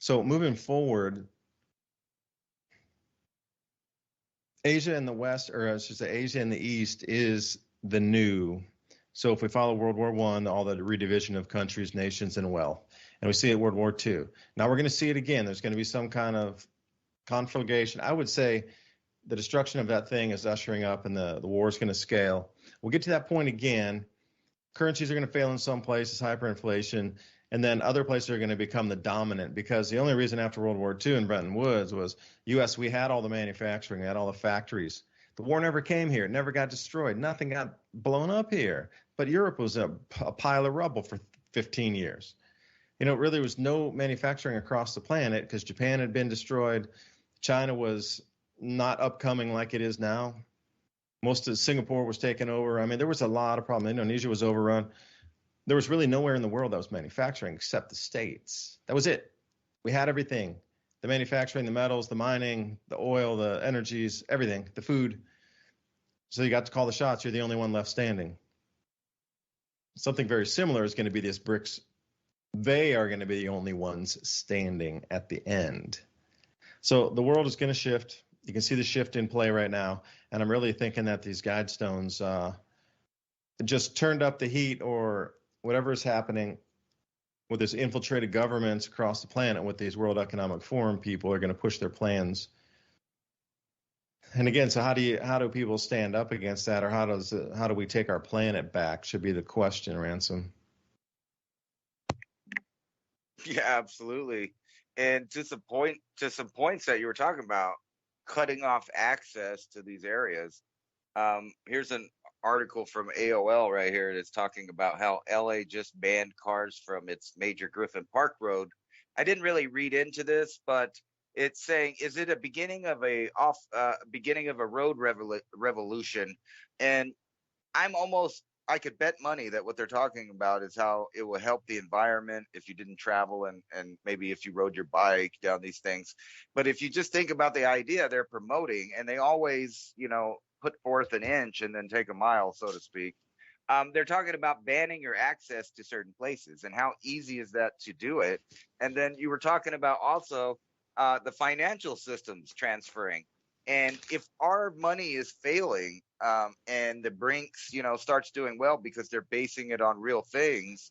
So moving forward, Asia in the West, or I should say Asia in the East, is the new. So if we follow World War I, all the redivision of countries, nations, and wealth, and we see it World War II. Now we're going to see it again. There's going to be some kind of conflagration. I would say the destruction of that thing is ushering up, and the war is going to scale. We'll get to that point again. Currencies are going to fail in some places, hyperinflation, and then other places are going to become the dominant, because the only reason after World War II in Bretton Woods was U.S., we had all the manufacturing, we had all the factories. The war never came here. It never got destroyed. Nothing got blown up here. But Europe was a pile of rubble for 15 years. It really was no manufacturing across the planet because Japan had been destroyed. China was not upcoming like it is now. Most of Singapore was taken over. I mean, there was a lot of problems. Indonesia was overrun. There was really nowhere in the world that was manufacturing except the States. That was it. We had everything. The manufacturing, the metals, the mining, the oil, the energies, everything, the food. So you got to call the shots. You're the only one left standing. Something very similar is going to be this BRICS. They are going to be the only ones standing at the end. So the world is going to shift. You can see the shift in play right now. And I'm really thinking that these Guidestones just turned up the heat, or whatever is happening with this infiltrated governments across the planet with these World Economic Forum people are going to push their plans. And again, so how do people stand up against that, or how do we take our planet back should be the question, Ransom. Yeah, absolutely. And to some points that you were talking about, cutting off access to these areas. Here's an article from AOL right here that's talking about how LA just banned cars from its major Griffin Park Road. I didn't really read into this, but it's saying, is it a beginning of a road revolution? And I could bet money that what they're talking about is how it will help the environment if you didn't travel and maybe if you rode your bike down these things. But if you just think about the idea they're promoting, and they always, put forth an inch and then take a mile, so to speak. They're talking about banning your access to certain places, and how easy is that to do it? And then you were talking about also the financial systems transferring. And if our money is failing and the BRICS, starts doing well because they're basing it on real things,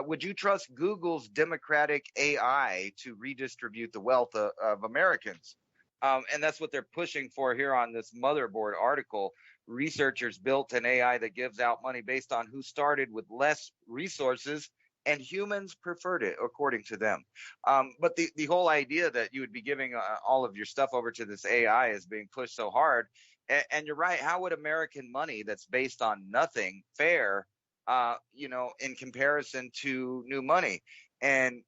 would you trust Google's democratic AI to redistribute the wealth of Americans? And that's what they're pushing for here on this Motherboard article. Researchers built an AI that gives out money based on who started with less resources and humans preferred it according to them. But the whole idea that you would be giving all of your stuff over to this AI is being pushed so hard. And you're right. How would American money that's based on nothing fare, in comparison to new money? And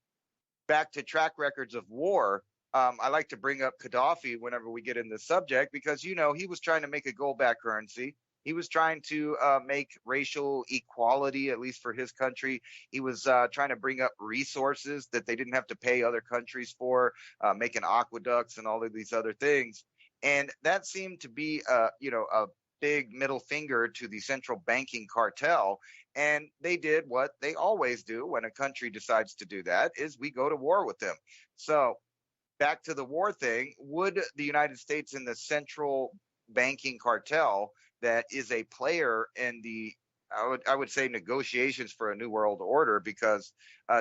back to track records of war, I like to bring up Gaddafi whenever we get in this subject, because, he was trying to make a gold-backed currency. He was trying to make racial equality, at least for his country. He was trying to bring up resources that they didn't have to pay other countries for, making aqueducts and all of these other things. And that seemed to be, a big middle finger to the central banking cartel. And they did what they always do when a country decides to do that, is we go to war with them. So back to the war thing, would the United States in the central banking cartel that is a player in the, I would say, negotiations for a new world order, because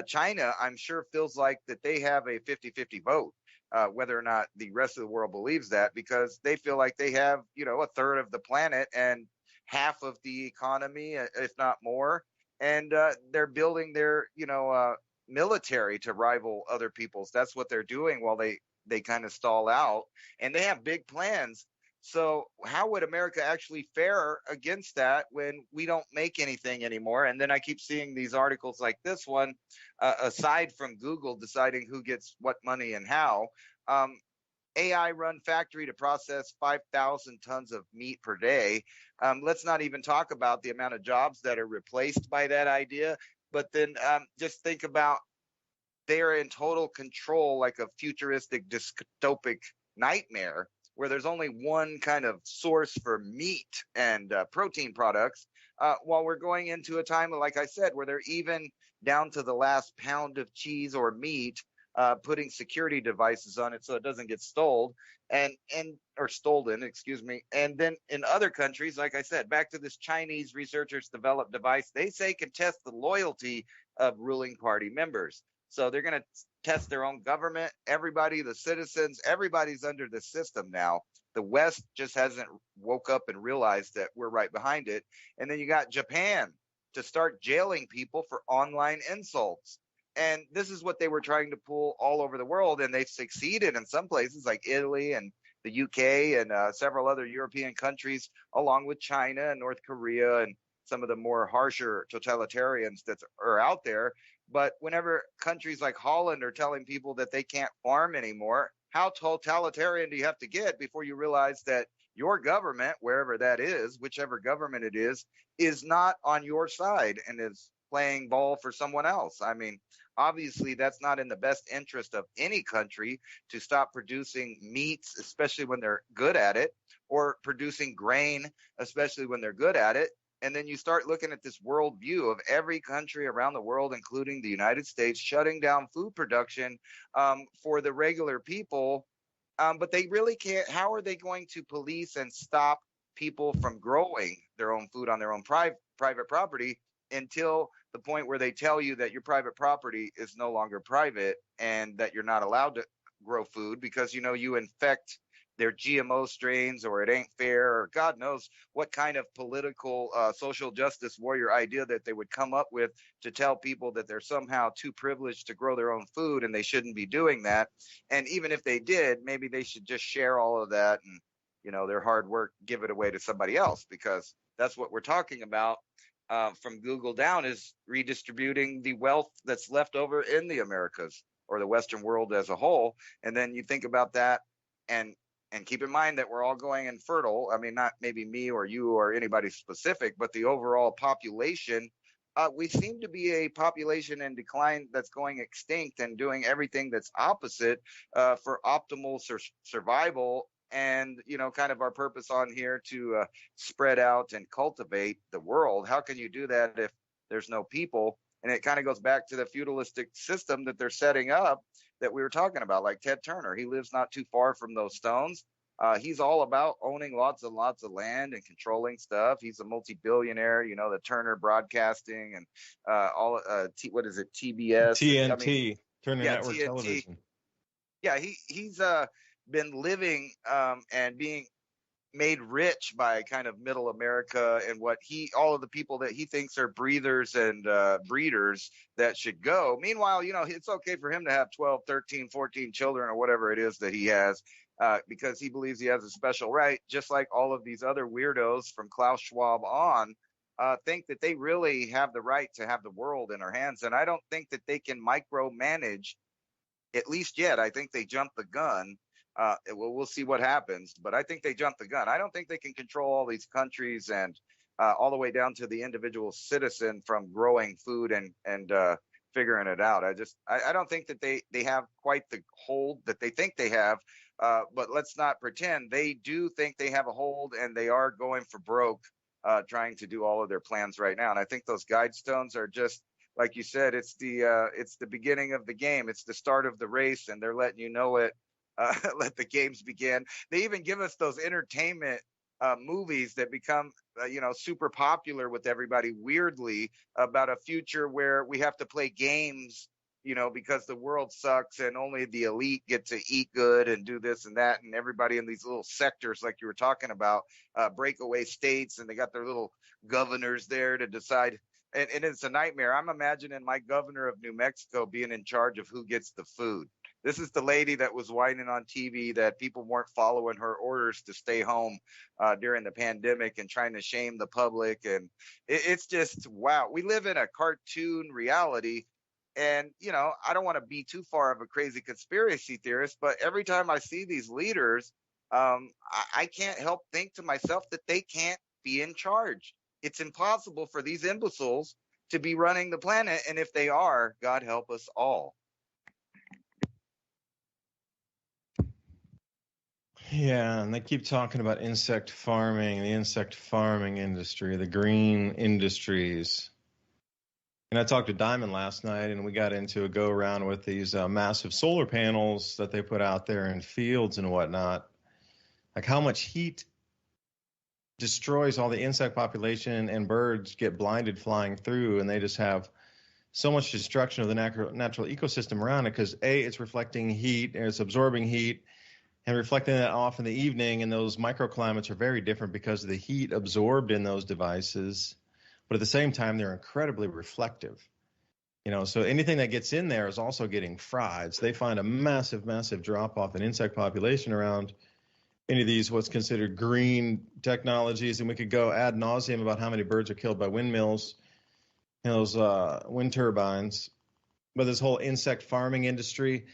China, I'm sure, feels like that they have a 50-50 vote. Whether or not the rest of the world believes that, because they feel like they have, a third of the planet and half of the economy, if not more. And they're building their, military to rival other people's. That's what they're doing while they kind of stall out. And they have big plans. So how would America actually fare against that when we don't make anything anymore? And then I keep seeing these articles like this one, aside from Google deciding who gets what money and how, AI run factory to process 5,000 tons of meat per day. Let's not even talk about the amount of jobs that are replaced by that idea. But then just think about, they're in total control, like a futuristic dystopic nightmare, where there's only one kind of source for meat and protein products, while we're going into a time, like I said, where they're even down to the last pound of cheese or meat, putting security devices on it so it doesn't get stolen, excuse me. And then in other countries, like I said, back to this Chinese researchers developed device, they say can test the loyalty of ruling party members. So they're going to test their own government. Everybody, the citizens, everybody's under the system now. The West just hasn't woke up and realized that we're right behind it. And then you got Japan to start jailing people for online insults. And this is what they were trying to pull all over the world. And they've succeeded in some places like Italy and the UK and several other European countries, along with China and North Korea and some of the more harsher totalitarians that are out there. But whenever countries like Holland are telling people that they can't farm anymore, how totalitarian do you have to get before you realize that your government, wherever that is, whichever government it is not on your side and is playing ball for someone else? I mean, obviously, that's not in the best interest of any country to stop producing meats, especially when they're good at it, or producing grain, especially when they're good at it. And then you start looking at this world view of every country around the world, including the United States, shutting down food production for the regular people. But they really can't. How are they going to police and stop people from growing their own food on their own private property until the point where they tell you that your private property is no longer private and that you're not allowed to grow food because, you infect their GMO strains, or it ain't fair, or God knows what kind of political social justice warrior idea that they would come up with to tell people that they're somehow too privileged to grow their own food and they shouldn't be doing that. And even if they did, maybe they should just share all of that and, their hard work, give it away to somebody else, because that's what we're talking about. From Google down is redistributing the wealth that's left over in the Americas or the Western world as a whole. And then you think about that and keep in mind that we're all going infertile. I mean, not maybe me or you or anybody specific, but the overall population, we seem to be a population in decline that's going extinct and doing everything that's opposite for optimal survival. And, kind of our purpose on here to spread out and cultivate the world. How can you do that if there's no people? And it kind of goes back to the feudalistic system that they're setting up that we were talking about, like Ted Turner. He lives not too far from those stones. He's all about owning lots and lots of land and controlling stuff. He's a multi-billionaire, the Turner Broadcasting and what is it, TBS? TNT, Turner Network TNT. Television. Yeah, he's been living and being, made rich by kind of middle America and all of the people that he thinks are breathers and breeders that should go. Meanwhile, it's okay for him to have 12, 13, 14 children or whatever it is that he has, because he believes he has a special right, just like all of these other weirdos from Klaus Schwab on think that they really have the right to have the world in their hands. And I don't think that they can micromanage, at least yet. I think they jumped the gun. We'll see what happens, but I think they jumped the gun. I don't think they can control all these countries and all the way down to the individual citizen from growing food and figuring it out. I don't think that they have quite the hold that they think they have, but let's not pretend. They do think they have a hold, and they are going for broke, trying to do all of their plans right now. And I think those Guidestones are just, like you said, it's the beginning of the game. It's the start of the race, and they're letting you know it. Let the games begin. They even give us those entertainment movies that become, super popular with everybody, weirdly, about a future where we have to play games, because the world sucks and only the elite get to eat good and do this and that. And everybody in these little sectors, like you were talking about, breakaway states, and they got their little governors there to decide. And it's a nightmare. I'm imagining my governor of New Mexico being in charge of who gets the food. This is the lady that was whining on TV that people weren't following her orders to stay home during the pandemic and trying to shame the public. And it's just, wow. We live in a cartoon reality. And, I don't want to be too far of a crazy conspiracy theorist, but every time I see these leaders, I can't help think to myself that they can't be in charge. It's impossible for these imbeciles to be running the planet. And if they are, God help us all. Yeah, and they keep talking about insect farming, the insect farming industry, the green industries. And I talked to Diamond last night, and we got into a go-around with these massive solar panels that they put out there in fields and whatnot. Like how much heat destroys all the insect population, and birds get blinded flying through, and they just have so much destruction of the natural ecosystem around it because, A, it's reflecting heat, and it's absorbing heat, and reflecting that off in the evening, and those microclimates are very different because of the heat absorbed in those devices. But at the same time, they're incredibly reflective. So anything that gets in there is also getting fried. So they find a massive, massive drop-off in insect population around any of these what's considered green technologies. And we could go ad nauseum about how many birds are killed by windmills, those wind turbines. But this whole insect farming industry,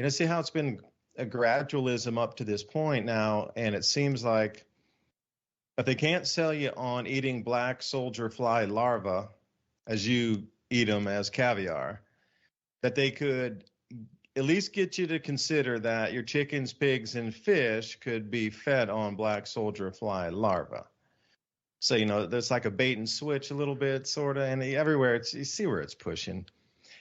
see how it's been a gradualism up to this point now, and it seems like if they can't sell you on eating black soldier fly larvae as you eat them as caviar, that they could at least get you to consider that your chickens, pigs, and fish could be fed on black soldier fly larvae. So, there's like a bait and switch a little bit, sort of, and everywhere you see where it's pushing.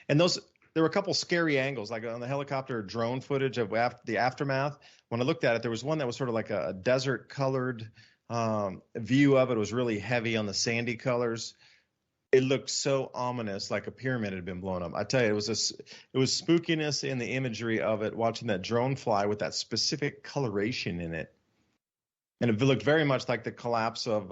And there were a couple scary angles, like on the helicopter drone footage of the aftermath. When I looked at it, there was one that was sort of like a desert-colored view of it. It was really heavy on the sandy colors. It looked so ominous, like a pyramid had been blown up. I tell you, it was spookiness in the imagery of it, watching that drone fly with that specific coloration in it. And it looked very much like the collapse of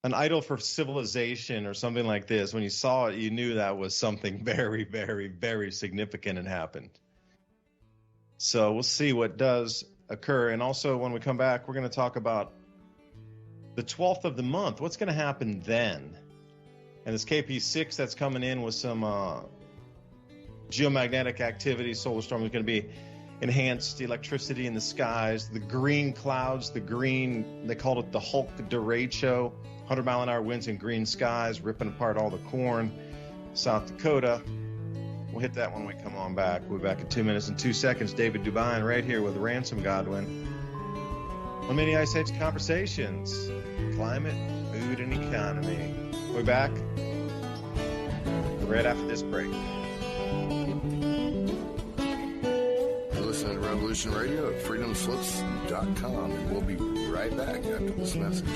an idol for civilization or something like this. When you saw it, you knew that was something very, very, very significant had happened. So we'll see what does occur. And also, when we come back, we're going to talk about the 12th of the month. What's going to happen then? And this KP6 that's coming in with some geomagnetic activity, solar storm, is going to be enhanced electricity in the skies, the green clouds, they called it the Hulk derecho, 100-mile-an-hour winds and green skies, ripping apart all the corn, South Dakota. We'll hit that when we come on back. We'll be back in 2 minutes and 2 seconds. David DuByne right here with Ransom, Godwin. On Mini Ice Age Conversations, climate, food, and economy. We're back right after this break. You're listening to Revolution Radio at freedomslips.com, and we'll be right back after this message.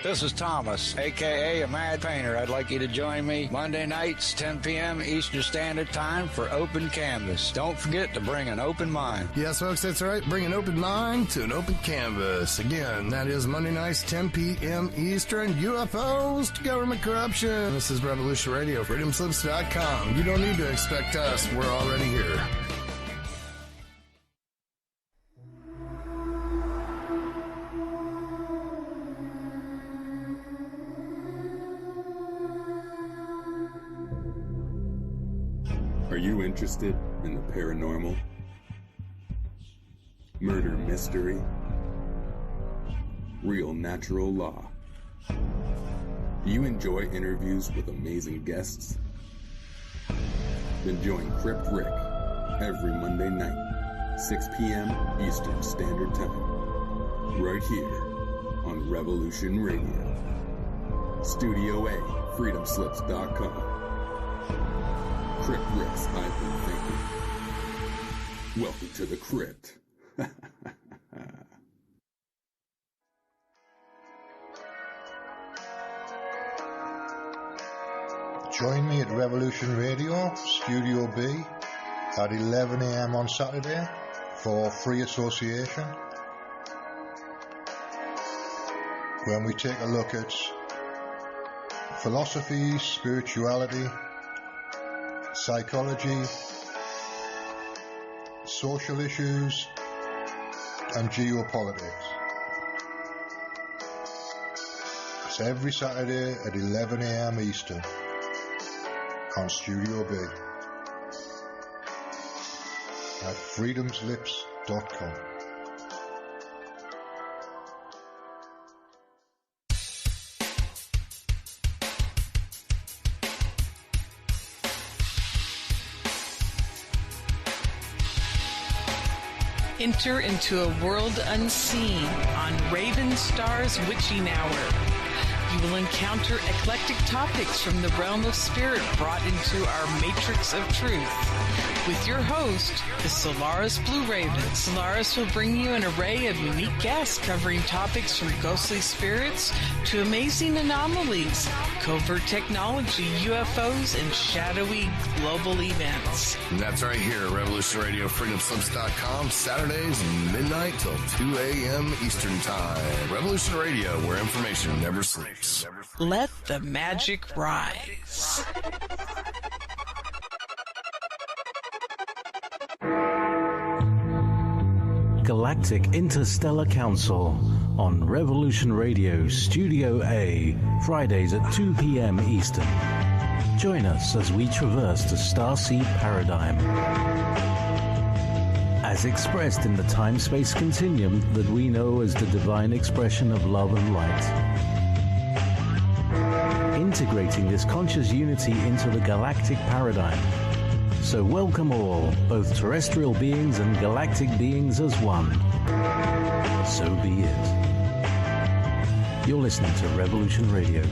This is Thomas, a.k.a. a Mad Painter. I'd like you to join me Monday nights, 10 p.m. Eastern Standard Time for Open Canvas. Don't forget to bring an open mind. Yes, folks, that's right. Bring an open mind to an open canvas. Again, that is Monday nights, 10 p.m. Eastern. UFOs to government corruption. This is Revolution Radio, freedomslips.com. You don't need to expect us. We're already here. Are you interested in the paranormal? Murder mystery? Real natural law? Do you enjoy interviews with amazing guests? Then join Crypt Rick every Monday night, 6 p.m. Eastern Standard Time, right here on Revolution Radio. Studio A, freedomslips.com. Crypt Rick's I've been thinking. Welcome to the Crypt. Join me at Revolution Radio, Studio B, at 11 a.m. on Saturday for Free Association, when we take a look at philosophy, spirituality, psychology, social issues, and geopolitics. It's every Saturday at 11 a.m. Eastern on Studio B at freedomslips.com. Enter into a world unseen on Raven Star's Witching Hour. You will encounter eclectic topics from the realm of spirit brought into our matrix of truth. With your host, the Solaris Blue Raven. Solaris will bring you an array of unique guests covering topics from ghostly spirits to amazing anomalies, covert technology, UFOs, and shadowy global events. And that's right here at Revolution Radio, freedomslips.com, Saturdays, midnight till 2 a.m. Eastern Time. Revolution Radio, where information never sleeps. Let the magic rise. Galactic Interstellar Council on Revolution Radio Studio A, Fridays at 2 p.m. Eastern. Join us as we traverse the starseed paradigm, as expressed in the time-space continuum that we know as the divine expression of love and light. Integrating this conscious unity into the galactic paradigm. So welcome all, both terrestrial beings and galactic beings as one. So be it. You're listening to Revolution Radio.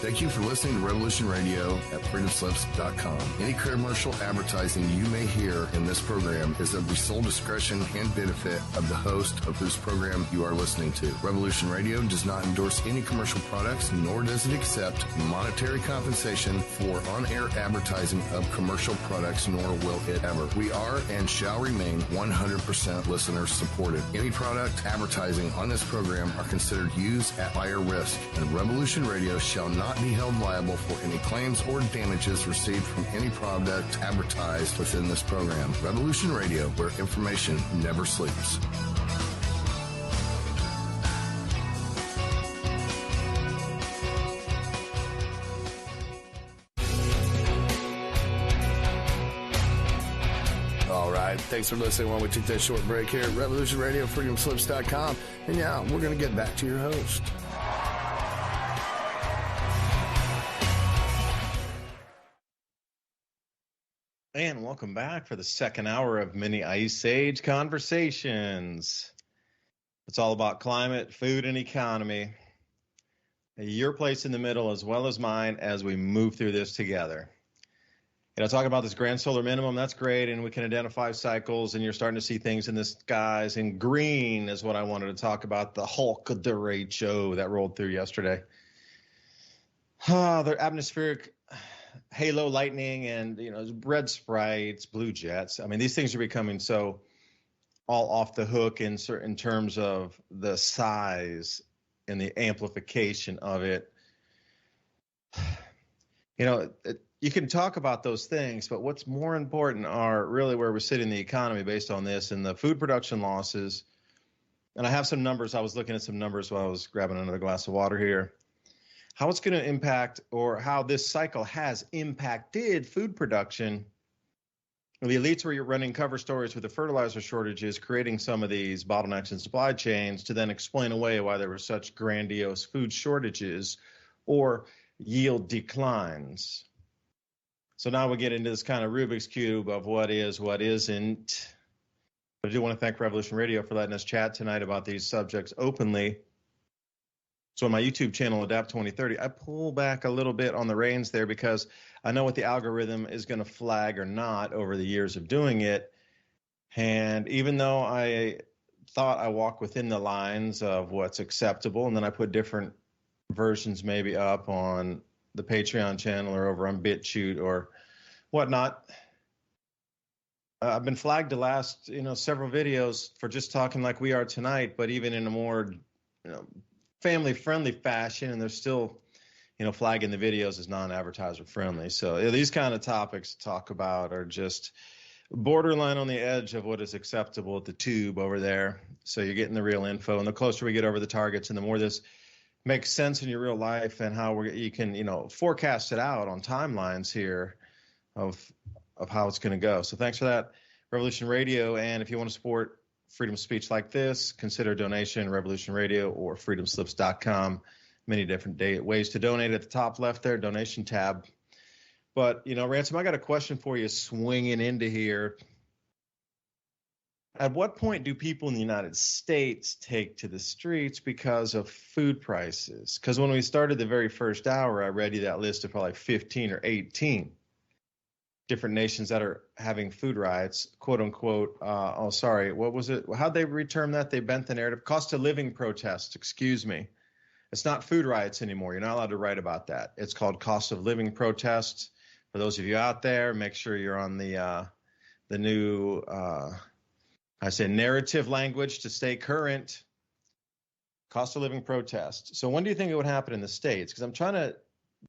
Thank you for listening to Revolution Radio at freedomslips.com. Any commercial advertising you may hear in this program is of the sole discretion and benefit of the host of whose program you are listening to. Revolution Radio does not endorse any commercial products, nor does it accept monetary compensation for on-air advertising of commercial products, nor will it ever. We are and shall remain 100% listener supported. Any product advertising on this program are considered used at higher risk, and Revolution Radio shall not be held liable for any claims or damages received from any product advertised within this program. Revolution Radio, where information never sleeps. All right, thanks for listening while we take that short break here at Revolution Radio, freedomslips.com. And yeah, we're going to get back to your host. And welcome back for the second hour of Mini Ice Age Conversations. It's all about climate, food, and economy. Your place in the middle as well as mine as we move through this together. talking about this grand solar minimum, that's great, and we can identify cycles, and you're starting to see things in the skies. And green is what I wanted to talk about, the Hulk derecho that rolled through yesterday. The atmospheric halo lightning and, red sprites, blue jets. I mean, these things are becoming so all off the hook in certain terms of the size and the amplification of it. You can talk about those things, but what's more important are really where we're sitting in the economy based on this and the food production losses. And I have some numbers. I was looking at some numbers while I was grabbing another glass of water here. How it's going to impact, or how this cycle has impacted food production. The elites were running cover stories with the fertilizer shortages, creating some of these bottlenecks in supply chains to then explain away why there were such grandiose food shortages or yield declines. So now we get into this kind of Rubik's Cube of what is, what isn't. But I do want to thank Revolution Radio for letting us chat tonight about these subjects openly. So on my YouTube channel, Adapt 2030, I pull back a little bit on the reins there because I know what the algorithm is going to flag or not over the years of doing it. And even though I thought I walked within the lines of what's acceptable, and then I put different versions maybe up on the Patreon channel or over on BitChute or whatnot. I've been flagged the last, several videos for just talking like we are tonight, but even in a more, family-friendly fashion, and they're still, flagging the videos as non-advertiser friendly. So these kind of topics to talk about are just borderline on the edge of what is acceptable at the tube over there. So you're getting the real info, and the closer we get over the targets and the more this makes sense in your real life and how you can, forecast it out on timelines here of how it's going to go. So thanks for that, Revolution Radio. And if you want to support freedom of speech like this, consider a donation, Revolution Radio or freedomslips.com. Many different ways to donate at the top left there, donation tab. But, Ransom, I got a question for you swinging into here. At what point do people in the United States take to the streets because of food prices? Because when we started the very first hour, I read you that list of probably 15 or 18 different nations that are having food riots, quote unquote. What was it? How'd they reterm that? They bent the narrative. Cost of living protests, excuse me. It's not food riots anymore. You're not allowed to write about that. It's called cost of living protests. For those of you out there, make sure you're on the new narrative language to stay current. Cost of living protest. So when do you think it would happen in the States? Because I'm trying to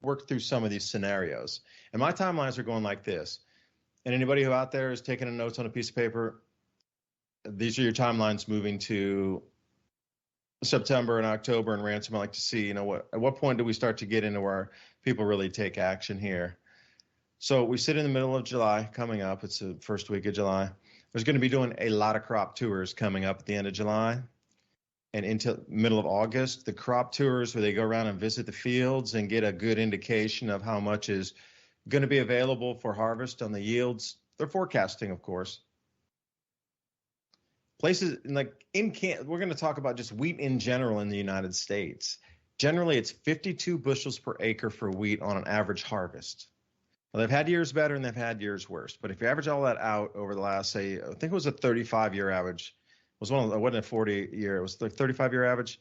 work through some of these scenarios. And my timelines are going like this. And anybody who out there is taking notes on a piece of paper, these are your timelines moving to September and October and Ransom. I like to see, at what point do we start to get into where people really take action here? So we sit in the middle of July coming up. It's the first week of July. There's going to be doing a lot of crop tours coming up at the end of July and into middle of August. The crop tours where they go around and visit the fields and get a good indication of how much is going to be available for harvest on the yields. They're forecasting, of course. Places like we're going to talk about just wheat in general in the United States. Generally, it's 52 bushels per acre for wheat on an average harvest. Well, they've had years better and they've had years worse. But if you average all that out over the last, I think it was a 35-year average. It wasn't a 40-year. It was the 35-year average.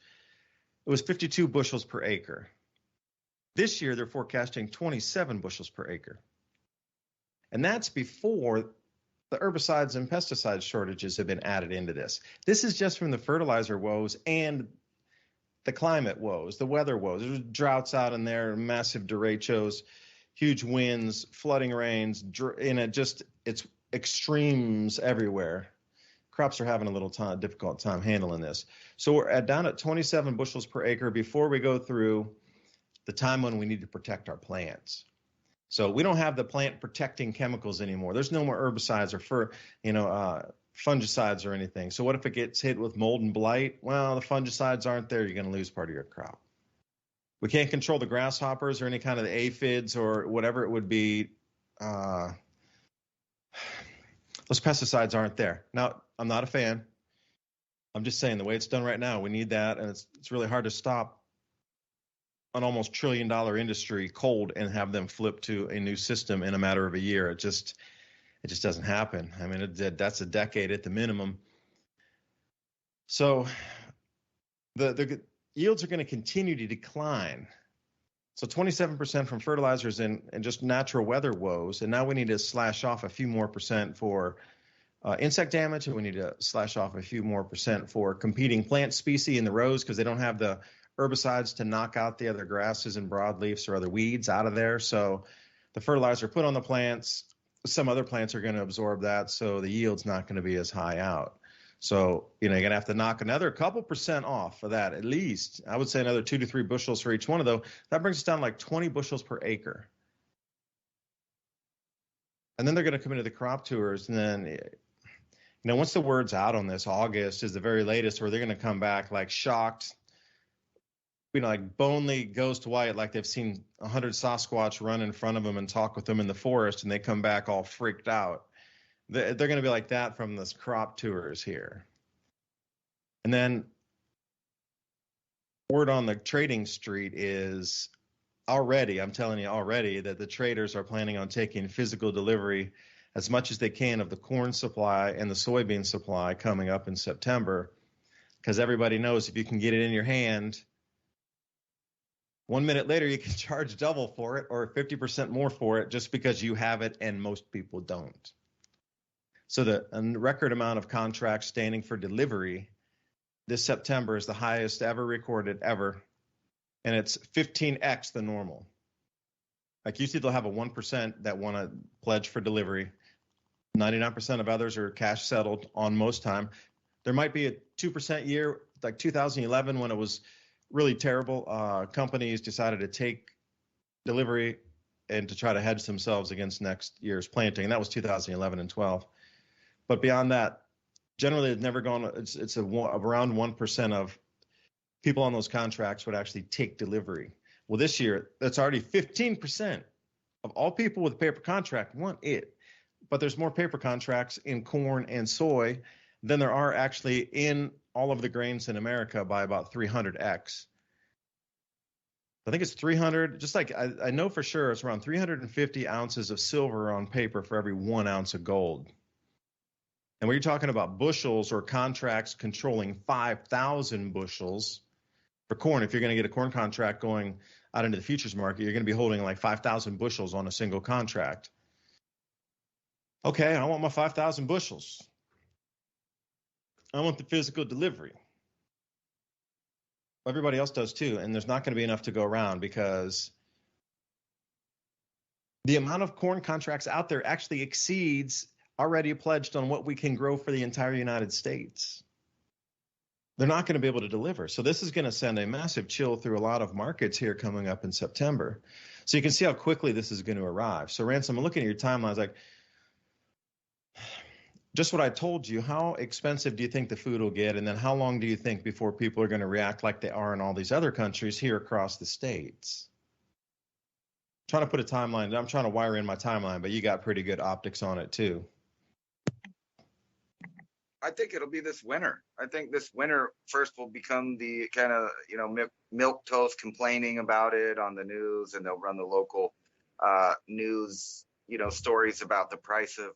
It was 52 bushels per acre. This year, they're forecasting 27 bushels per acre. And that's before the herbicides and pesticide shortages have been added into this. This is just from the fertilizer woes and the climate woes, the weather woes. There's droughts out in there, massive derechos, huge winds, flooding rains, it's extremes everywhere. Crops are having a little difficult time handling this. So we're down at 27 bushels per acre before we go through the time when we need to protect our plants. So we don't have the plant protecting chemicals anymore. There's no more herbicides or fungicides or anything. So what if it gets hit with mold and blight? Well, the fungicides aren't there. You're going to lose part of your crop. We can't control the grasshoppers or any kind of the aphids or whatever it would be. Those pesticides aren't there. Now, I'm not a fan. I'm just saying the way it's done right now, we need that, and it's really hard to stop an almost $1 trillion industry cold and have them flip to a new system in a matter of a year. It just doesn't happen. I mean, that's a decade at the minimum. So the yields are going to continue to decline. So 27% from fertilizers and just natural weather woes. And now we need to slash off a few more percent for insect damage, and we need to slash off a few more percent for competing plant species in the rows because they don't have the herbicides to knock out the other grasses and broadleafs or other weeds out of there. So the fertilizer put on the plants, some other plants are going to absorb that, so the yield's not going to be as high out. So, you're going to have to knock another couple percent off of that, at least. I would say another 2 to 3 bushels for each one of those. That brings us down like 20 bushels per acre. And then they're going to come into the crop tours, and then, once the word's out on this, August is the very latest where they're going to come back like shocked, like Bonely goes to White, like they've seen 100 Sasquatch run in front of them and talk with them in the forest, and they come back all freaked out. They're going to be like that from this crop tours here. And then word on the trading street is already, I'm telling you already, that the traders are planning on taking physical delivery as much as they can of the corn supply and the soybean supply coming up in September, because everybody knows if you can get it in your hand, 1 minute later you can charge double for it or 50% more for it just because you have it and most people don't. So the record amount of contracts standing for delivery this September is the highest ever recorded ever, and it's 15x the normal. Like usually they'll have a 1% that want to pledge for delivery. 99% of others are cash settled on most time. There might be a 2% year, like 2011 when it was really terrible. Companies decided to take delivery and to try to hedge themselves against next year's planting. And that was 2011 and 12. But beyond that, generally it's never gone. It's around 1% of people on those contracts would actually take delivery. Well, this year, that's already 15% of all people with a paper contract want it. But there's more paper contracts in corn and soy than there are actually in all of the grains in America by about 300x. I think it's 300, just like I know for sure it's around 350 ounces of silver on paper for every 1 ounce of gold. And when you're talking about bushels or contracts controlling 5,000 bushels for corn, if you're going to get a corn contract going out into the futures market, you're going to be holding like 5,000 bushels on a single contract. Okay, I want my 5,000 bushels. I want the physical delivery. Everybody else does too, and there's not going to be enough to go around because the amount of corn contracts out there actually exceeds already pledged on what we can grow for the entire United States. They're not going to be able to deliver. So this is going to send a massive chill through a lot of markets here coming up in September. So you can see how quickly this is going to arrive. So Ransom, I'm looking at your timelines like, just what I told you, how expensive do you think the food will get? And then how long do you think before people are going to react like they are in all these other countries here across the states? I'm trying to put a timeline. I'm trying to wire in my timeline, but you got pretty good optics on it too. I think it'll be this winter. I think this winter first will become the kind of, milquetoast complaining about it on the news, and they'll run the local news, stories about the price of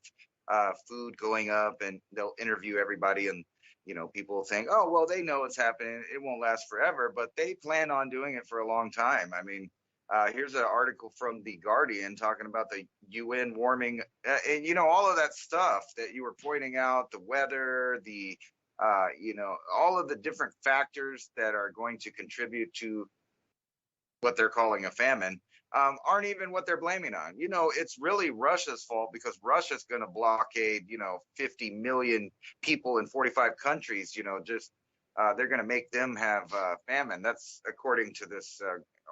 food going up, and they'll interview everybody, and people think, oh well, they know it's happening, it won't last forever, but they plan on doing it for a long time. I mean, here's an article from The Guardian talking about the UN warming, and all of that stuff that you were pointing out, the weather, the all of the different factors that are going to contribute to what they're calling a famine. Aren't even what they're blaming on. It's really Russia's fault because Russia's going to blockade, 50 million people in 45 countries, they're going to make them have famine. That's according to this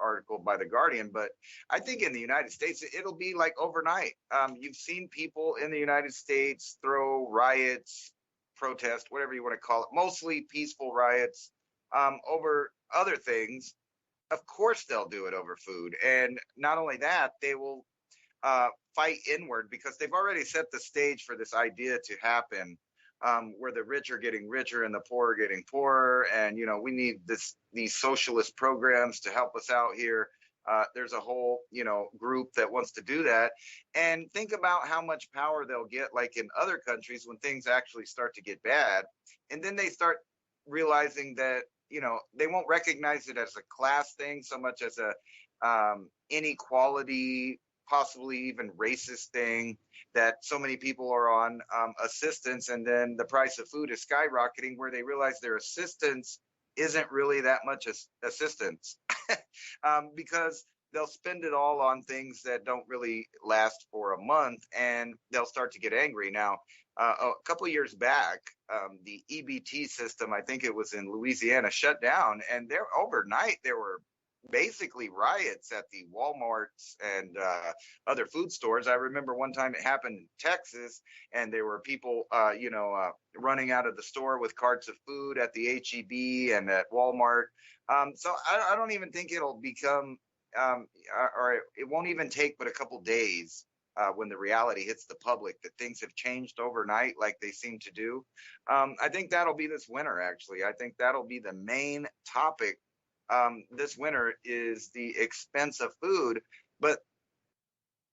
article by The Guardian. But I think in the United States, it'll be like overnight. You've seen people in the United States throw riots, protest, whatever you want to call it, mostly peaceful riots over other things. Of course they'll do it over food. And not only that, they will fight inward because they've already set the stage for this idea to happen where the rich are getting richer and the poor are getting poorer. And, we need these socialist programs to help us out here. There's a whole, group that wants to do that. And think about how much power they'll get, like in other countries, when things actually start to get bad. And then they start realizing that, they won't recognize it as a class thing so much as a inequality, possibly even racist thing, that so many people are on assistance, and then the price of food is skyrocketing, where they realize their assistance isn't really that much assistance because they'll spend it all on things that don't really last for a month, and they'll start to get angry. Now, a couple of years back, the EBT system, I think it was in Louisiana, shut down, and overnight there were basically riots at the Walmarts and other food stores. I remember one time it happened in Texas, and there were people, running out of the store with carts of food at the HEB and at Walmart. So I don't even think it'll become, or it won't even take but a couple days when the reality hits the public that things have changed overnight like they seem to do. I think that'll be this winter, actually. I think that'll be the main topic this winter, is the expense of food. But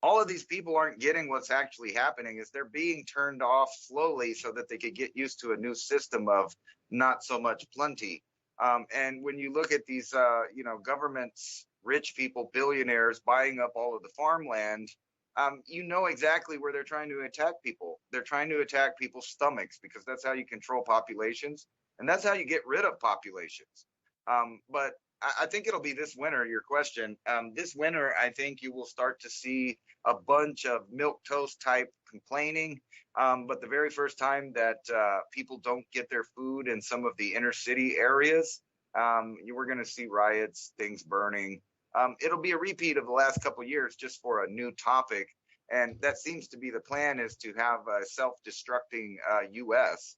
all of these people aren't getting what's actually happening, is they're being turned off slowly so that they could get used to a new system of not so much plenty. And when you look at these, governments, rich people, billionaires buying up all of the farmland, exactly where they're trying to attack people. They're trying to attack people's stomachs, because that's how you control populations, and that's how you get rid of populations. But I think it'll be this winter, your question. This winter, I think you will start to see a bunch of milquetoast type complaining. But the very first time that people don't get their food in some of the inner city areas, you were going to see riots, things burning. It'll be a repeat of the last couple of years, just for a new topic. And that seems to be the plan, is to have a self-destructing U.S.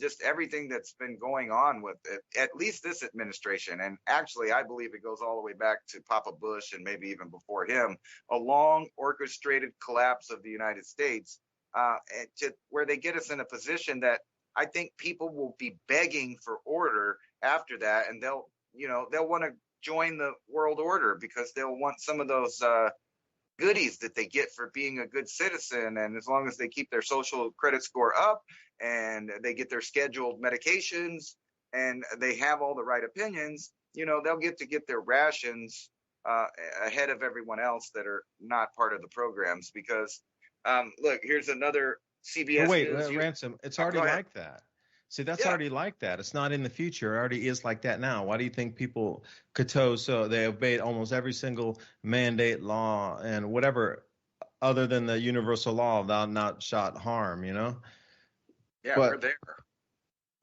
Just everything that's been going on with it, at least this administration. And actually, I believe it goes all the way back to Papa Bush and maybe even before him, a long orchestrated collapse of the United States, to where they get us in a position that I think people will be begging for order after that. And they'll want to join the world order, because they'll want some of those goodies that they get for being a good citizen. And as long as they keep their social credit score up, and they get their scheduled medications, and they have all the right opinions, they'll get their rations ahead of everyone else that are not part of the programs. Because look, here's another CBS. Oh, wait, Ransom, it's already like that. See, that's already like that. It's not in the future. It already is like that now. Why do you think people so they obeyed almost every single mandate, law, and whatever, other than the universal law of thou not shalt harm, Yeah, we're there.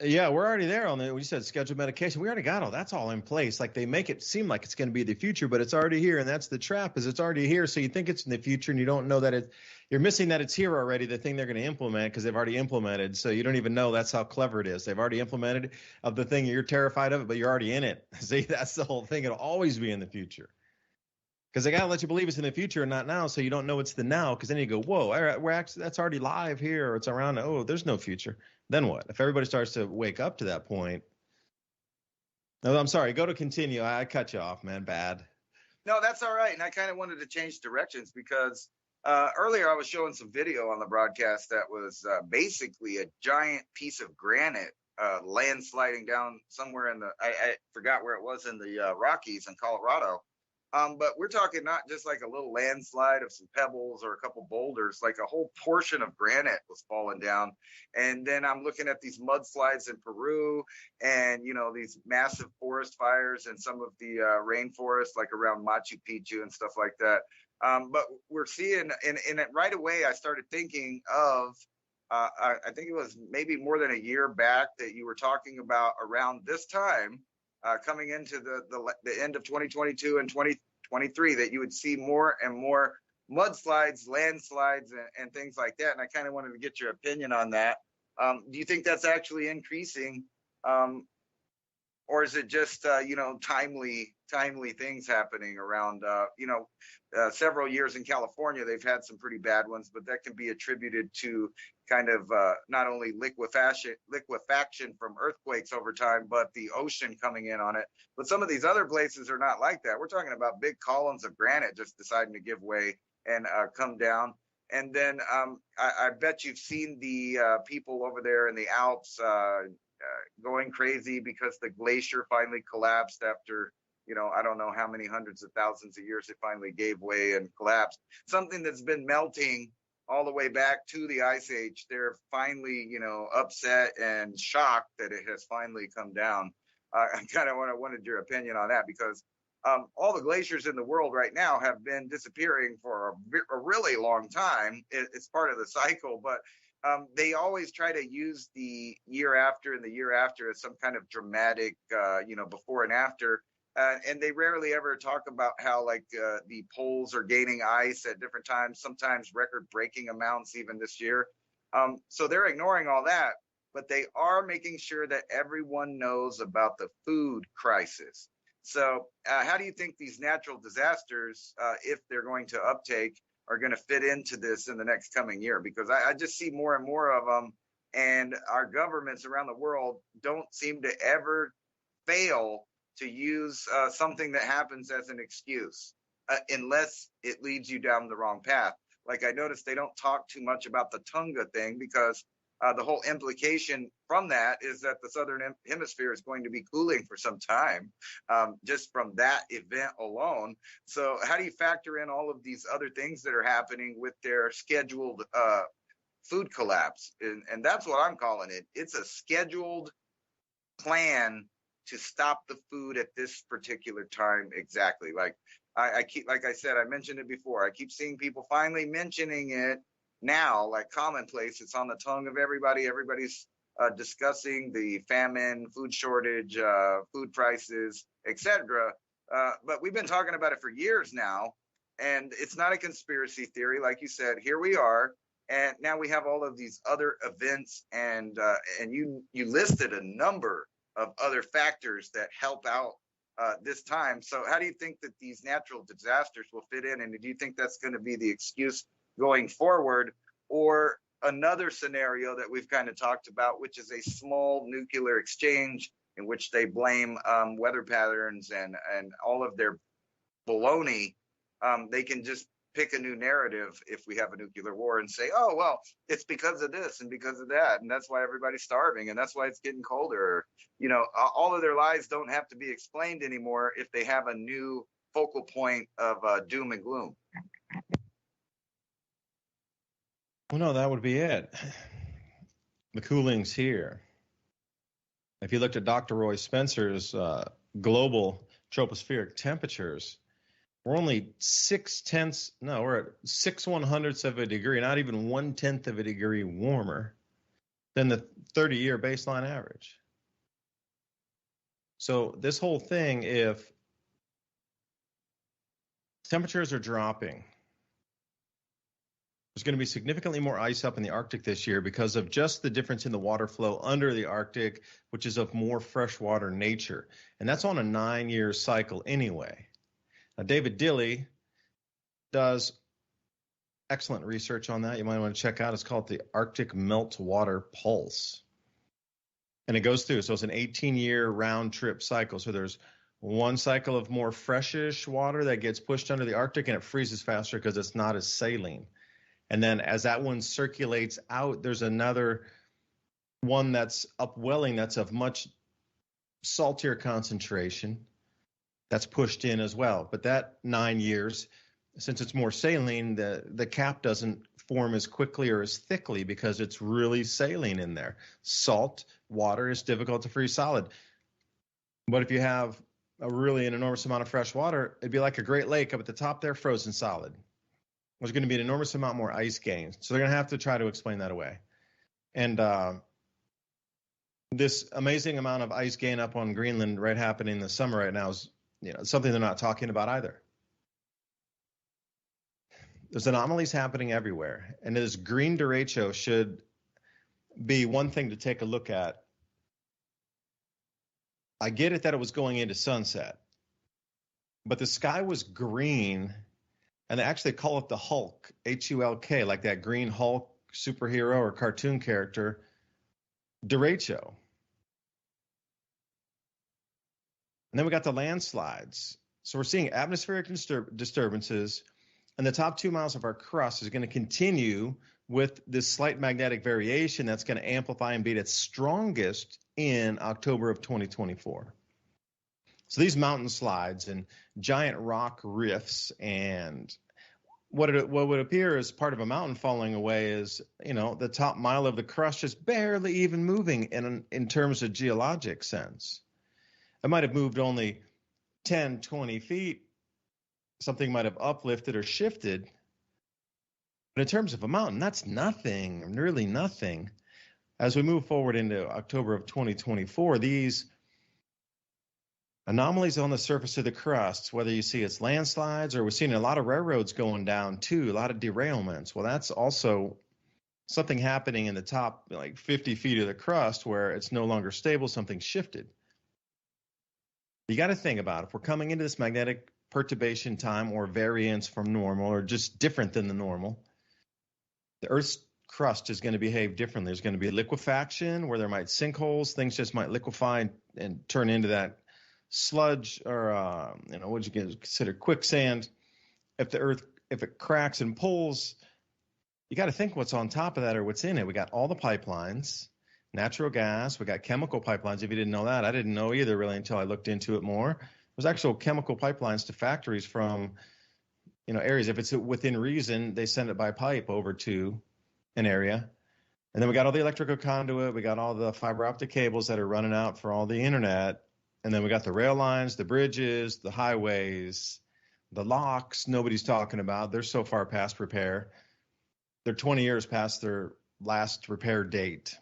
Yeah, we're already there on we said scheduled medication. We already got all that's all in place. Like, they make it seem like it's going to be the future, but it's already here. And that's the trap, is it's already here. So you think it's in the future, and you don't know that you're missing that it's here already, the thing they're going to implement, because they've already implemented. So you don't even know that's how clever it is. They've already implemented of the thing you're terrified of, but you're already in it. See, that's the whole thing. It'll always be in the future, because they got to let you believe it's in the future and not now. So you don't know it's the now, because then you go, whoa, we're actually, that's already live here, or it's around. Oh, there's no future. Then what? If everybody starts to wake up to that point. No, I'm sorry. Go to continue. I cut you off, man. Bad. No, that's all right. And I kind of wanted to change directions, because earlier I was showing some video on the broadcast that was basically a giant piece of granite landsliding down somewhere in I forgot where it was, in the Rockies in Colorado. But we're talking not just like a little landslide of some pebbles or a couple boulders, like a whole portion of granite was falling down. And then I'm looking at these mudslides in Peru, and, these massive forest fires in some of the rainforest, like around Machu Picchu and stuff like that. But we're seeing, and right away, I started thinking of, I think it was maybe more than a year back that you were talking about around this time, coming into the end of 2022 and 2023, that you would see more and more mudslides, landslides, and things like that. And I kind of wanted to get your opinion on that. Do you think that's actually increasing, or is it just timely timely things happening around, several years in California. They've had some pretty bad ones, but that can be attributed to kind of not only liquefaction from earthquakes over time, but the ocean coming in on it. But some of these other places are not like that. We're talking about big columns of granite just deciding to give way and come down. And then I bet you've seen the people over there in the Alps going crazy because the glacier finally collapsed after, I don't know how many hundreds of thousands of years it finally gave way and collapsed. Something that's been melting all the way back to the Ice Age. They're finally, upset and shocked that it has finally come down. I kind of wanted your opinion on that, because all the glaciers in the world right now have been disappearing for a really long time. It's part of the cycle, but they always try to use the year after and the year after as some kind of dramatic, before and after. And they rarely ever talk about how the poles are gaining ice at different times, sometimes record-breaking amounts even this year. So they're ignoring all that, but they are making sure that everyone knows about the food crisis. So how do you think these natural disasters, if they're going to uptake, are going to fit into this in the next coming year? Because I just see more and more of them, and our governments around the world don't seem to ever fail to use something that happens as an excuse, unless it leads you down the wrong path. Like I noticed they don't talk too much about the Tonga thing, because the whole implication from that is that the southern hemisphere is going to be cooling for some time, just from that event alone. So how do you factor in all of these other things that are happening with their scheduled food collapse? And that's what I'm calling it. It's a scheduled plan to stop the food at this particular time. Exactly. Like I mentioned it before, I keep seeing people finally mentioning it now, like commonplace. It's on the tongue of everybody. Everybody's discussing the famine, food shortage, food prices, etc. But we've been talking about it for years now, and it's not a conspiracy theory. Like you said, here we are, and now we have all of these other events, and you listed a number of other factors that help out this time. So how do you think that these natural disasters will fit in? And do you think that's going to be the excuse going forward, or another scenario that we've kind of talked about, which is a small nuclear exchange in which they blame weather patterns and all of their baloney? They can just pick a new narrative if we have a nuclear war and say, oh, well, it's because of this and because of that, and that's why everybody's starving, and that's why it's getting colder. All of their lies don't have to be explained anymore if they have a new focal point of doom and gloom. Well, no, that would be it. The cooling's here. If you looked at Dr. Roy Spencer's global tropospheric temperatures, we're only we're at 6/100ths of a degree, not even 1/10 of a degree warmer than the 30-year baseline average. So this whole thing, if temperatures are dropping, there's going to be significantly more ice up in the Arctic this year because of just the difference in the water flow under the Arctic, which is of more freshwater nature. And that's on a 9-year cycle anyway. Now, David Dilley does excellent research on that. You might want to check out. It's called the Arctic Meltwater Pulse. And it goes through. So it's an 18-year round trip cycle. So there's one cycle of more freshish water that gets pushed under the Arctic, and it freezes faster because it's not as saline. And then as that one circulates out, there's another one that's upwelling that's of much saltier concentration that's pushed in as well. But that 9 years, since it's more saline, the cap doesn't form as quickly or as thickly because it's really saline in there. Salt water is difficult to freeze solid. But if you have an enormous amount of fresh water, it'd be like a Great Lake up at the top there, frozen solid. There's going to be an enormous amount more ice gain. So they're going to have to try to explain that away. And this amazing amount of ice gain up on Greenland happening in the summer right now is something they're not talking about either. There's anomalies happening everywhere. And this green derecho should be one thing to take a look at. I get it that it was going into sunset. but the sky was green, and they actually call it the Hulk, Hulk, like that green Hulk superhero or cartoon character, derecho. And then we got the landslides. So we're seeing atmospheric disturbances, and the top 2 miles of our crust is going to continue with this slight magnetic variation that's going to amplify and be at its strongest in October of 2024. So these mountain slides and giant rock rifts, and what would appear as part of a mountain falling away is, the top mile of the crust just barely even moving in terms of geologic sense. It might have moved only 10, 20 feet. Something might have uplifted or shifted. But in terms of a mountain, that's nothing, really nothing. As we move forward into October of 2024, these anomalies on the surface of the crust, whether you see it's landslides or we're seeing a lot of railroads going down too, a lot of derailments. Well, that's also something happening in the top like 50 feet of the crust where it's no longer stable, something shifted. You got to think about it. If we're coming into this magnetic perturbation time or variance from normal or just different than the normal, the Earth's crust is going to behave differently. There's going to be liquefaction where there might sinkholes. Things just might liquefy and turn into that sludge or, what you consider quicksand. If it cracks and pulls, you got to think what's on top of that or what's in it. We got all the pipelines, natural gas. We got chemical pipelines. If you didn't know that, I didn't know either really until I looked into it more. There's actual chemical pipelines to factories from, areas. If it's within reason, they send it by pipe over to an area. And then we got all the electrical conduit. We got all the fiber optic cables that are running out for all the internet. And then we got the rail lines, the bridges, the highways, the locks nobody's talking about. They're so far past repair. They're 20 years past their last repair date.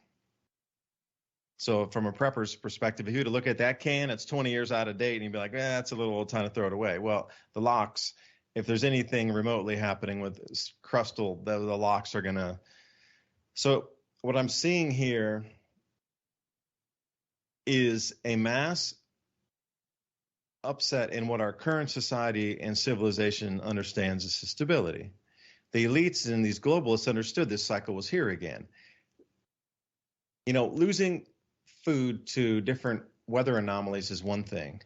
So from a prepper's perspective, if you were to look at that can, it's 20 years out of date, and you'd be like, that's a little old, time to throw it away. Well, the locks, if there's anything remotely happening with Crustal, the locks are going to. So what I'm seeing here is a mass upset in what our current society and civilization understands as stability. The elites and these globalists understood this cycle was here again. Losing food to different weather anomalies is one thing.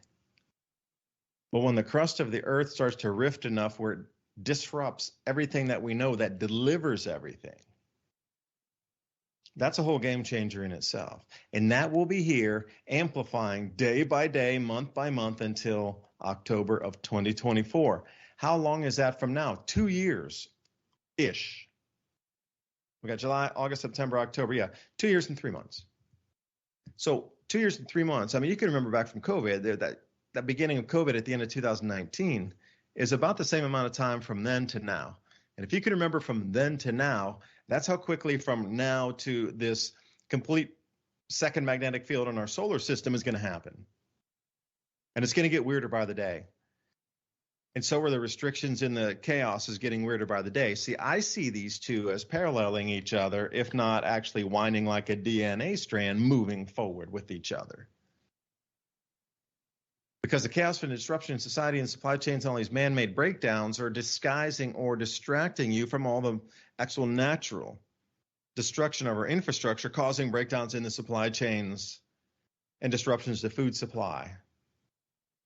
But when the crust of the earth starts to rift enough where it disrupts everything that we know that delivers everything, that's a whole game changer in itself. And that will be here amplifying day by day, month by month until October of 2024. How long is that from now? 2 years-ish. We got July, August, September, October. Yeah, 2 years and 3 months. So 2 years and 3 months. I mean, you can remember back from COVID, that beginning of COVID at the end of 2019 is about the same amount of time from then to now. And if you can remember from then to now, that's how quickly from now to this complete second magnetic field in our solar system is going to happen. And it's going to get weirder by the day. And so are the restrictions in the chaos is getting weirder by the day. See, I see these two as paralleling each other, if not actually winding like a DNA strand, moving forward with each other. Because the chaos and disruption in society and supply chains and all these man-made breakdowns are disguising or distracting you from all the actual natural destruction of our infrastructure, causing breakdowns in the supply chains and disruptions to food supply.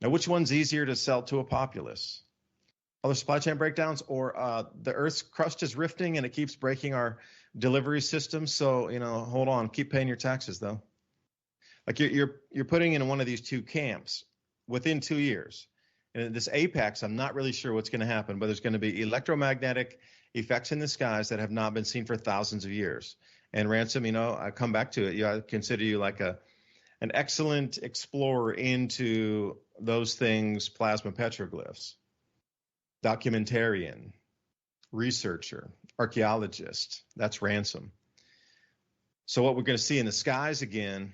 Now, which one's easier to sell to a populace? Other supply chain breakdowns or the Earth's crust is rifting and it keeps breaking our delivery system? So, hold on, keep paying your taxes, though. Like you're putting in one of these two camps within 2 years. And this apex, I'm not really sure what's going to happen, but there's going to be electromagnetic effects in the skies that have not been seen for thousands of years. And Ransom, I come back to it. I consider you like an excellent explorer into those things, plasma petroglyphs, documentarian, researcher, archaeologist. That's Ransom. So what we're going to see in the skies again,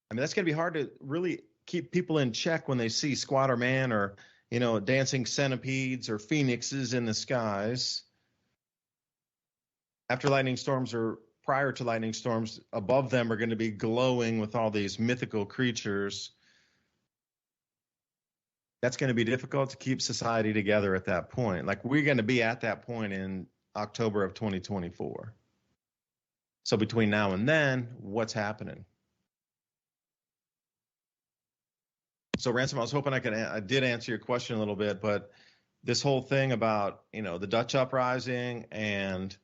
that's going to be hard to really keep people in check when they see Squatter Man or, dancing centipedes or phoenixes in the skies. After lightning storms or prior to lightning storms, above them are going to be glowing with all these mythical creatures. that's going to be difficult to keep society together at that point. Like, we're going to be at that point in October of 2024. So between now and then, what's happening? So, Ransom, I was hoping I did answer your question a little bit, but this whole thing about, the Dutch uprising and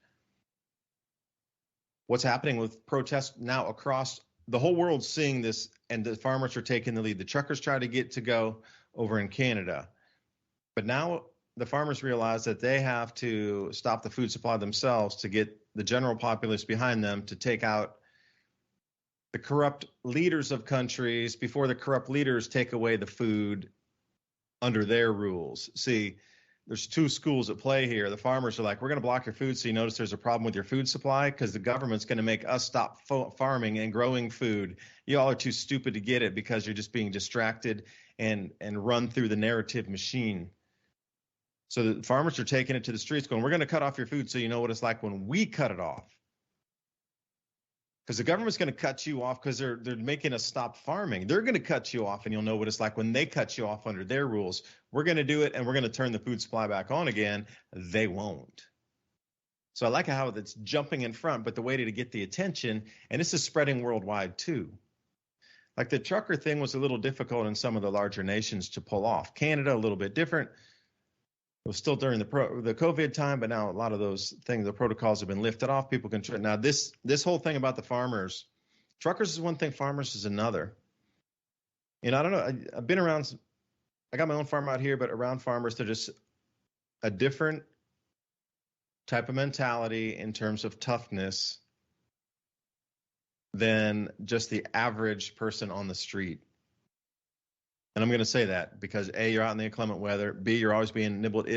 what's happening with protests now across the whole world, seeing this, and the farmers are taking the lead. The truckers try to get to go over in Canada, but now the farmers realize that they have to stop the food supply themselves to get the general populace behind them to take out the corrupt leaders of countries before the corrupt leaders take away the food under their rules. See, there's two schools at play here. The farmers are like, we're going to block your food so you notice there's a problem with your food supply because the government's going to make us stop farming and growing food. You all are too stupid to get it because you're just being distracted and run through the narrative machine. So the farmers are taking it to the streets going, we're going to cut off your food so you know what it's like when we cut it off. Because the government's going to cut you off because they're making us stop farming. They're going to cut you off, and you'll know what it's like when they cut you off under their rules. We're going to do it, and we're going to turn the food supply back on again. They won't. So I like how it's jumping in front, but the way to get the attention, and this is spreading worldwide too. Like the trucker thing was a little difficult in some of the larger nations to pull off. Canada, a little bit different. It was still during the COVID time, but now a lot of those things, the protocols have been lifted off. People can now this whole thing about the farmers, truckers is one thing, farmers is another. I don't know. I've been around. I got my own farm out here, but around farmers, they're just a different type of mentality in terms of toughness than just the average person on the street. And I'm going to say that because A, you're out in the inclement weather. B, you're always being nibbled,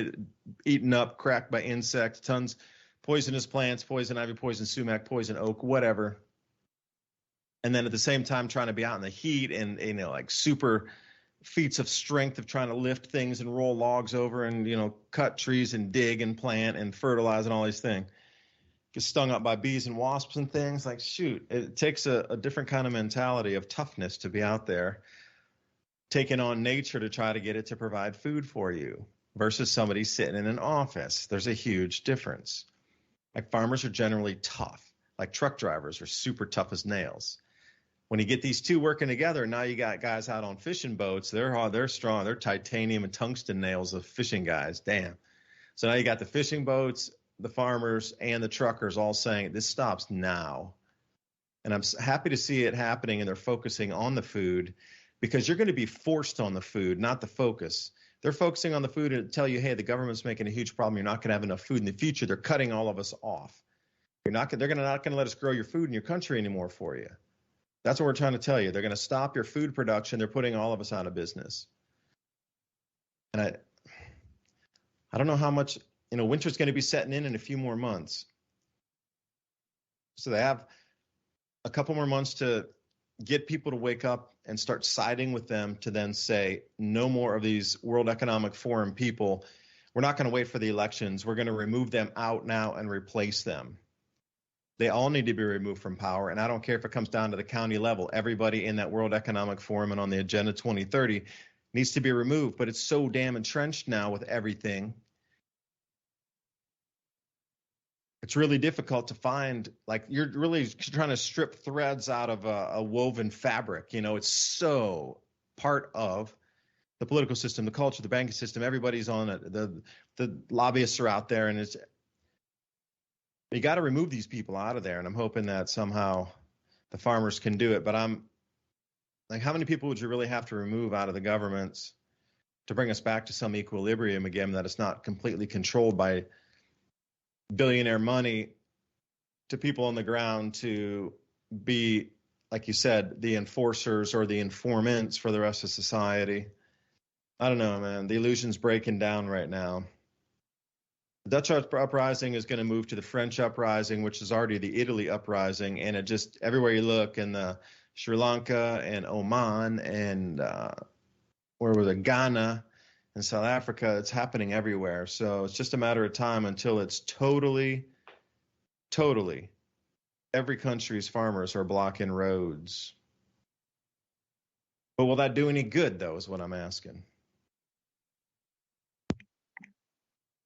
eaten up, cracked by insects, tons, poisonous plants, poison ivy, poison sumac, poison oak, whatever. And then at the same time, trying to be out in the heat and, like super feats of strength of trying to lift things and roll logs over and, cut trees and dig and plant and fertilize and all these things. Get stung up by bees and wasps and things. Like, shoot, it takes a different kind of mentality of toughness to be out there, taking on nature to try to get it to provide food for you versus somebody sitting in an office. There's a huge difference. Like, farmers are generally tough. Like, truck drivers are super tough as nails. When you get these two working together, now you got guys out on fishing boats. They're strong. They're titanium and tungsten nails of fishing guys. Damn. So now you got the fishing boats, the farmers, and the truckers all saying this stops now. And I'm happy to see it happening, and they're focusing on the food, because you're going to be forced on the food, not the focus. They're focusing on the food and tell you, hey, the government's making a huge problem. You're not going to have enough food in the future. They're cutting all of us off. They're not going to let us grow your food in your country anymore for you. That's what we're trying to tell you. They're going to stop your food production. They're putting all of us out of business. And I don't know how much, winter's going to be setting in a few more months. So they have a couple more months to get people to wake up and start siding with them to then say, no more of these World Economic Forum people. We're not going to wait for the elections. We're going to remove them out now and replace them. They all need to be removed from power. And I don't care if it comes down to the county level. Everybody in that World Economic Forum and on the Agenda 2030 needs to be removed. But it's so damn entrenched now with everything. It's really difficult to find, like, you're really trying to strip threads out of a woven fabric. It's so part of the political system, the culture, the banking system. Everybody's on it. The lobbyists are out there, and you got to remove these people out of there. And I'm hoping that somehow the farmers can do it. But I'm like, how many people would you really have to remove out of the governments to bring us back to some equilibrium again, that it's not completely controlled by billionaire money, to people on the ground to be, like you said, the enforcers or the informants for the rest of society? I don't know, man. The illusion's breaking down right now. The Dutch uprising is going to move to the French uprising, which is already the Italy uprising. And it just, everywhere you look, in the Sri Lanka and Oman and where was it, Ghana and South Africa, it's happening everywhere. So it's just a matter of time until it's totally every country's farmers are blocking roads. But will that do any good, though, is what I'm asking.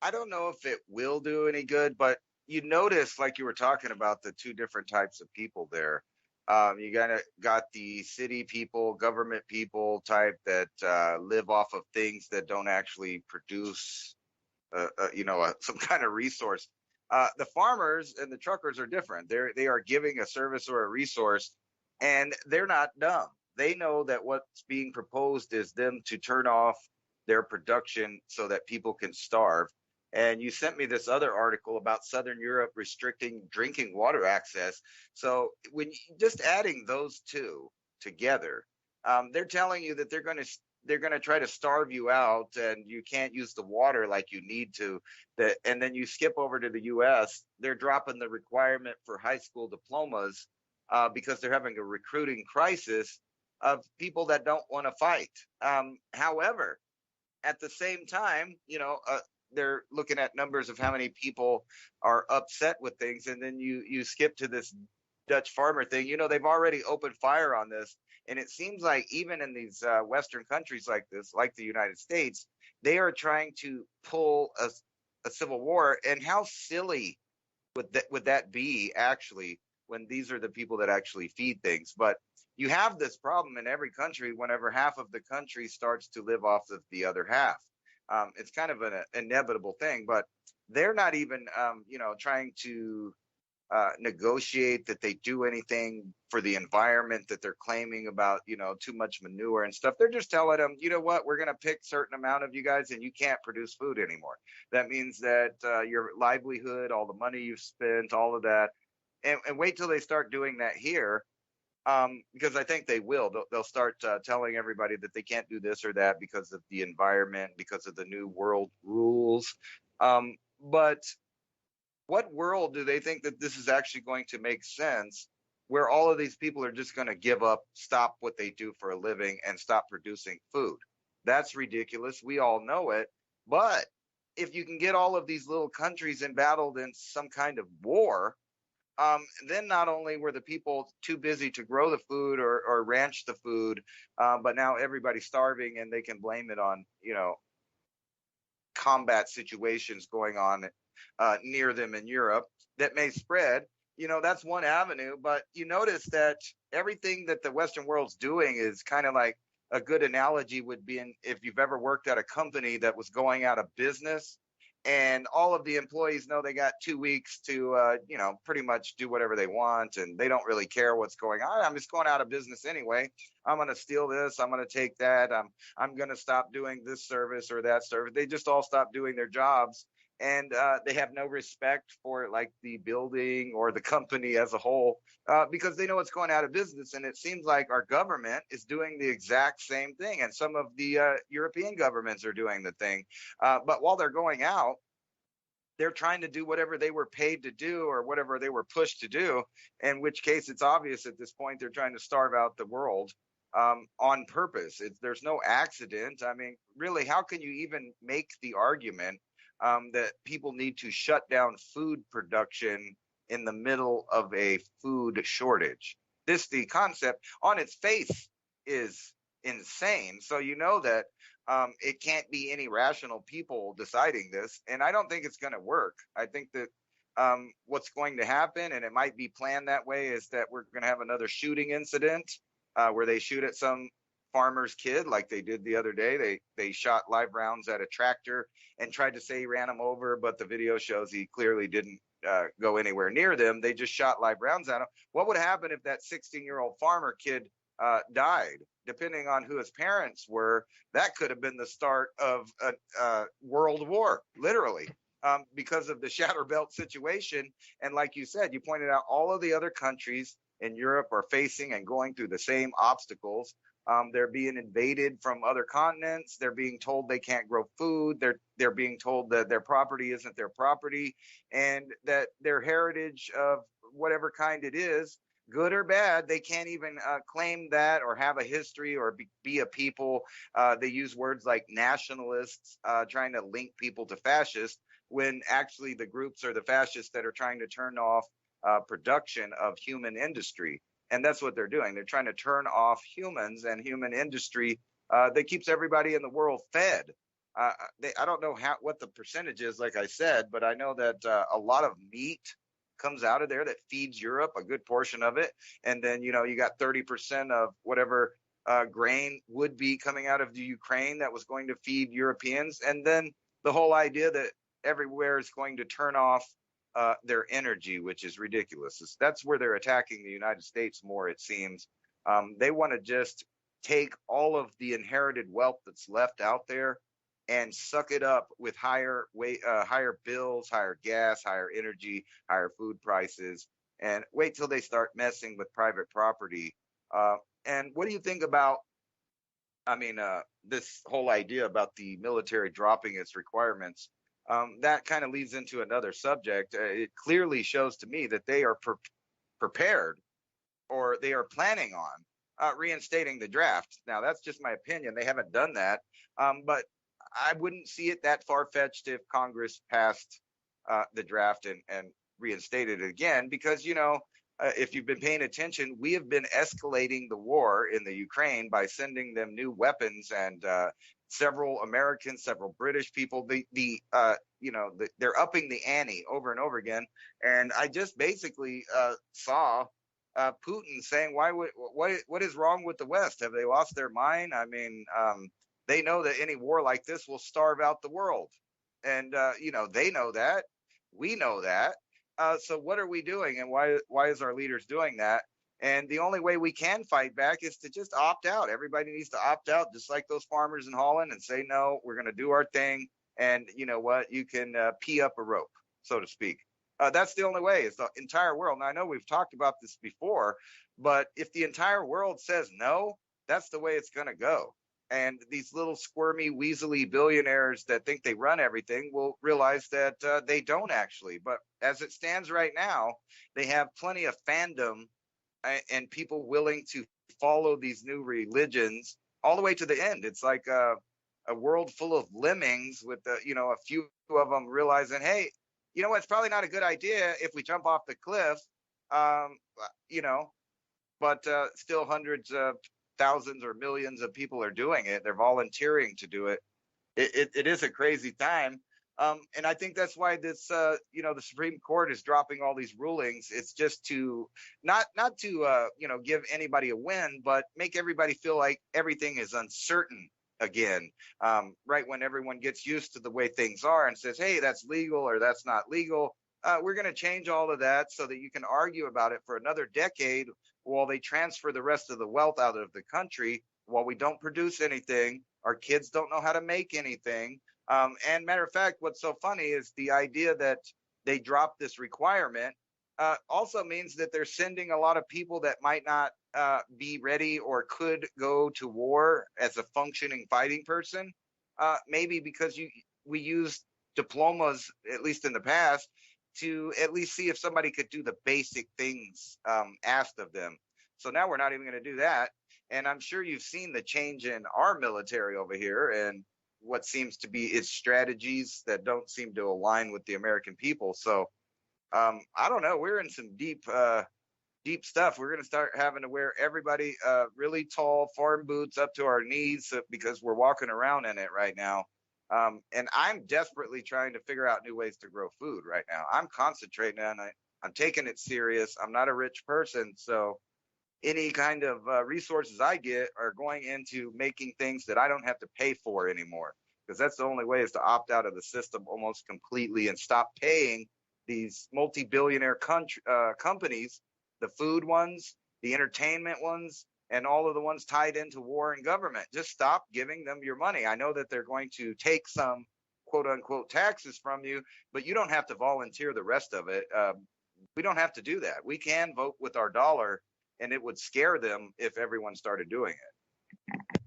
I don't know if it will do any good, but you notice, like you were talking about, the two different types of people there. You got the city people, government people type that live off of things that don't actually produce, some kind of resource. The farmers and the truckers are different. They are giving a service or a resource, and they're not dumb. They know that what's being proposed is them to turn off their production so that people can starve. And you sent me this other article about Southern Europe restricting drinking water access. So when just adding those two together, they're telling you that they're going to try to starve you out, and you can't use the water like you need to. And then you skip over to the U.S. They're dropping the requirement for high school diplomas because they're having a recruiting crisis of people that don't want to fight. However, at the same time, they're looking at numbers of how many people are upset with things, and then you skip to this Dutch farmer thing. They've already opened fire on this, and it seems like even in these Western countries like this, like the United States, they are trying to pull a civil war. And how silly would that be, actually, when these are the people that actually feed things? But you have this problem in every country whenever half of the country starts to live off of the other half. It's kind of an inevitable thing, but they're not even, trying to negotiate that they do anything for the environment that they're claiming about, too much manure and stuff. They're just telling them, you know what, we're going to pick certain amount of you guys and you can't produce food anymore. That means that your livelihood, all the money you've spent, all of that, and wait till they start doing that here. Because I think they will. They'll start telling everybody that they can't do this or that because of the environment, because of the new world rules. But what world do they think that this is actually going to make sense, where all of these people are just going to give up, stop what they do for a living, and stop producing food? That's ridiculous. We all know it. But if you can get all of these little countries embattled in some kind of war, then not only were the people too busy to grow the food or ranch the food, but now everybody's starving, and they can blame it on, combat situations going on near them in Europe that may spread. That's one avenue. But you notice that everything that the Western world's doing is kind of like, a good analogy would be if you've ever worked at a company that was going out of business, and all of the employees know they got 2 weeks to, pretty much do whatever they want, and they don't really care what's going on. I'm just going out of business anyway. I'm going to steal this. I'm going to take that. I'm going to stop doing this service or that service. They just all stop doing their jobs, and they have no respect for like the building or the company as a whole, because they know it's going out of business. And it seems like our government is doing the exact same thing, and some of the European governments are doing the thing. But while they're going out, they're trying to do whatever they were paid to do or whatever they were pushed to do, in which case it's obvious at this point they're trying to starve out the world on purpose. There's no accident. I mean, really, how can you even make the argument that people need to shut down food production in the middle of a food shortage? The concept on its face is insane. So that it can't be any rational people deciding this, and I don't think it's going to work. I think that what's going to happen, and it might be planned that way, is that we're going to have another shooting incident where they shoot at some farmer's kid like they did the other day. They shot live rounds at a tractor and tried to say he ran him over, but the video shows he clearly didn't go anywhere near them. They just shot live rounds at him. What would happen if that 16-year-old farmer kid died? Depending on who his parents were, that could have been the start of a world war, literally, because of the shatter belt situation. And like you said, you pointed out, all of the other countries in Europe are facing and going through the same obstacles. They're being invaded from other continents. They're being told they can't grow food. They're being told that their property isn't their property, and that their heritage of whatever kind it is, good or bad, they can't even claim that or have a history or be a people. They use words like nationalists, trying to link people to fascists, when actually the groups are the fascists that are trying to turn off production of human industry. And that's what they're doing. They're trying to turn off humans and human industry that keeps everybody in the world fed. I don't know what the percentage is, like I said, but I know that a lot of meat comes out of there that feeds Europe, a good portion of it. And then, you got 30% of whatever grain would be coming out of the Ukraine that was going to feed Europeans. And then the whole idea that everywhere is going to turn off their energy, which is ridiculous. That's where they're attacking the United States more, it seems. They want to just take all of the inherited wealth that's left out there and suck it up with higher bills, higher gas, higher energy, higher food prices, and wait till they start messing with private property. And what do you think about, this whole idea about the military dropping its requirements? That kind of leads into another subject. It clearly shows to me that they are prepared, or they are planning on reinstating the draft. Now, that's just my opinion. They haven't done that. But I wouldn't see it that far-fetched if Congress passed the draft and reinstated it again, because, if you've been paying attention, we have been escalating the war in the Ukraine by sending them new weapons, and several Americans, several British people, they're upping the ante over and over again. And I just basically saw Putin saying, what is wrong with the West? Have they lost their mind? They know that any war like this will starve out the world. And, they know that. We know that. So what are we doing? And why is our leaders doing that? And the only way we can fight back is to just opt out. Everybody needs to opt out, just like those farmers in Holland, and say, no, we're going to do our thing. And you know what? You can pee up a rope, so to speak. That's the only way. It's the entire world. And I know we've talked about this before, but if the entire world says no, that's the way it's going to go. And these little squirmy, weaselly billionaires that think they run everything will realize that they don't actually. But as it stands right now, they have plenty of fandom and people willing to follow these new religions all the way to the end. It's like a world full of lemmings with, a few of them realizing, hey, you know what, it's probably not a good idea if we jump off the cliff, but still hundreds of thousands or millions of people are doing it. They're volunteering to do it. It is a crazy time. And I think that's why this, the Supreme Court is dropping all these rulings. It's just to not to, give anybody a win, but make everybody feel like everything is uncertain again, right when everyone gets used to the way things are and says, hey, that's legal or that's not legal. We're going to change all of that so that you can argue about it for another decade while they transfer the rest of the wealth out of the country, while we don't produce anything. Our kids don't know how to make anything. And matter of fact, what's so funny is the idea that they dropped this requirement also means that they're sending a lot of people that might not be ready or could go to war as a functioning fighting person, maybe because we used diplomas, at least in the past, to at least see if somebody could do the basic things asked of them. So now we're not even going to do that. And I'm sure you've seen the change in our military over here and what seems to be its strategies that don't seem to align with the American people. So I don't know. We're in some deep stuff. We're going to start having to wear everybody really tall farm boots up to our knees because we're walking around in it right now. And I'm desperately trying to figure out new ways to grow food right now. I'm concentrating on it. I'm taking it serious. I'm not a rich person, so any kind of resources I get are going into making things that I don't have to pay for anymore, because that's the only way, is to opt out of the system almost completely and stop paying these multi-billionaire companies, the food ones, the entertainment ones, and all of the ones tied into war and government. Just stop giving them your money. I know that they're going to take some quote unquote taxes from you, but you don't have to volunteer the rest of it. We don't have to do that. We can vote with our dollar, and it would scare them if everyone started doing it.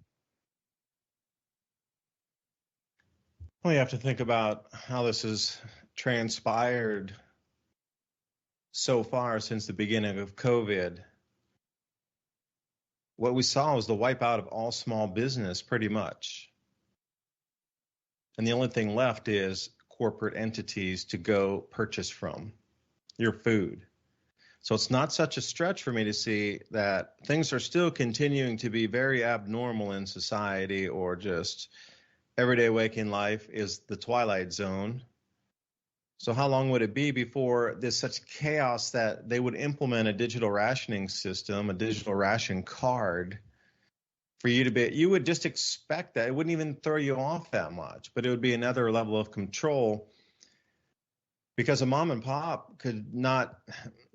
Well, you have to think about how this has transpired so far since the beginning of COVID. What we saw was the wipeout of all small business, pretty much. And the only thing left is corporate entities to go purchase from your food. So it's not such a stretch for me to see that things are still continuing to be very abnormal in society, or just everyday waking life is the twilight zone. So how long would it be before there's such chaos that they would implement a digital rationing system, a digital ration card, for you to be, you would just expect that. It wouldn't even throw you off that much, but it would be another level of control, because a mom and pop could not,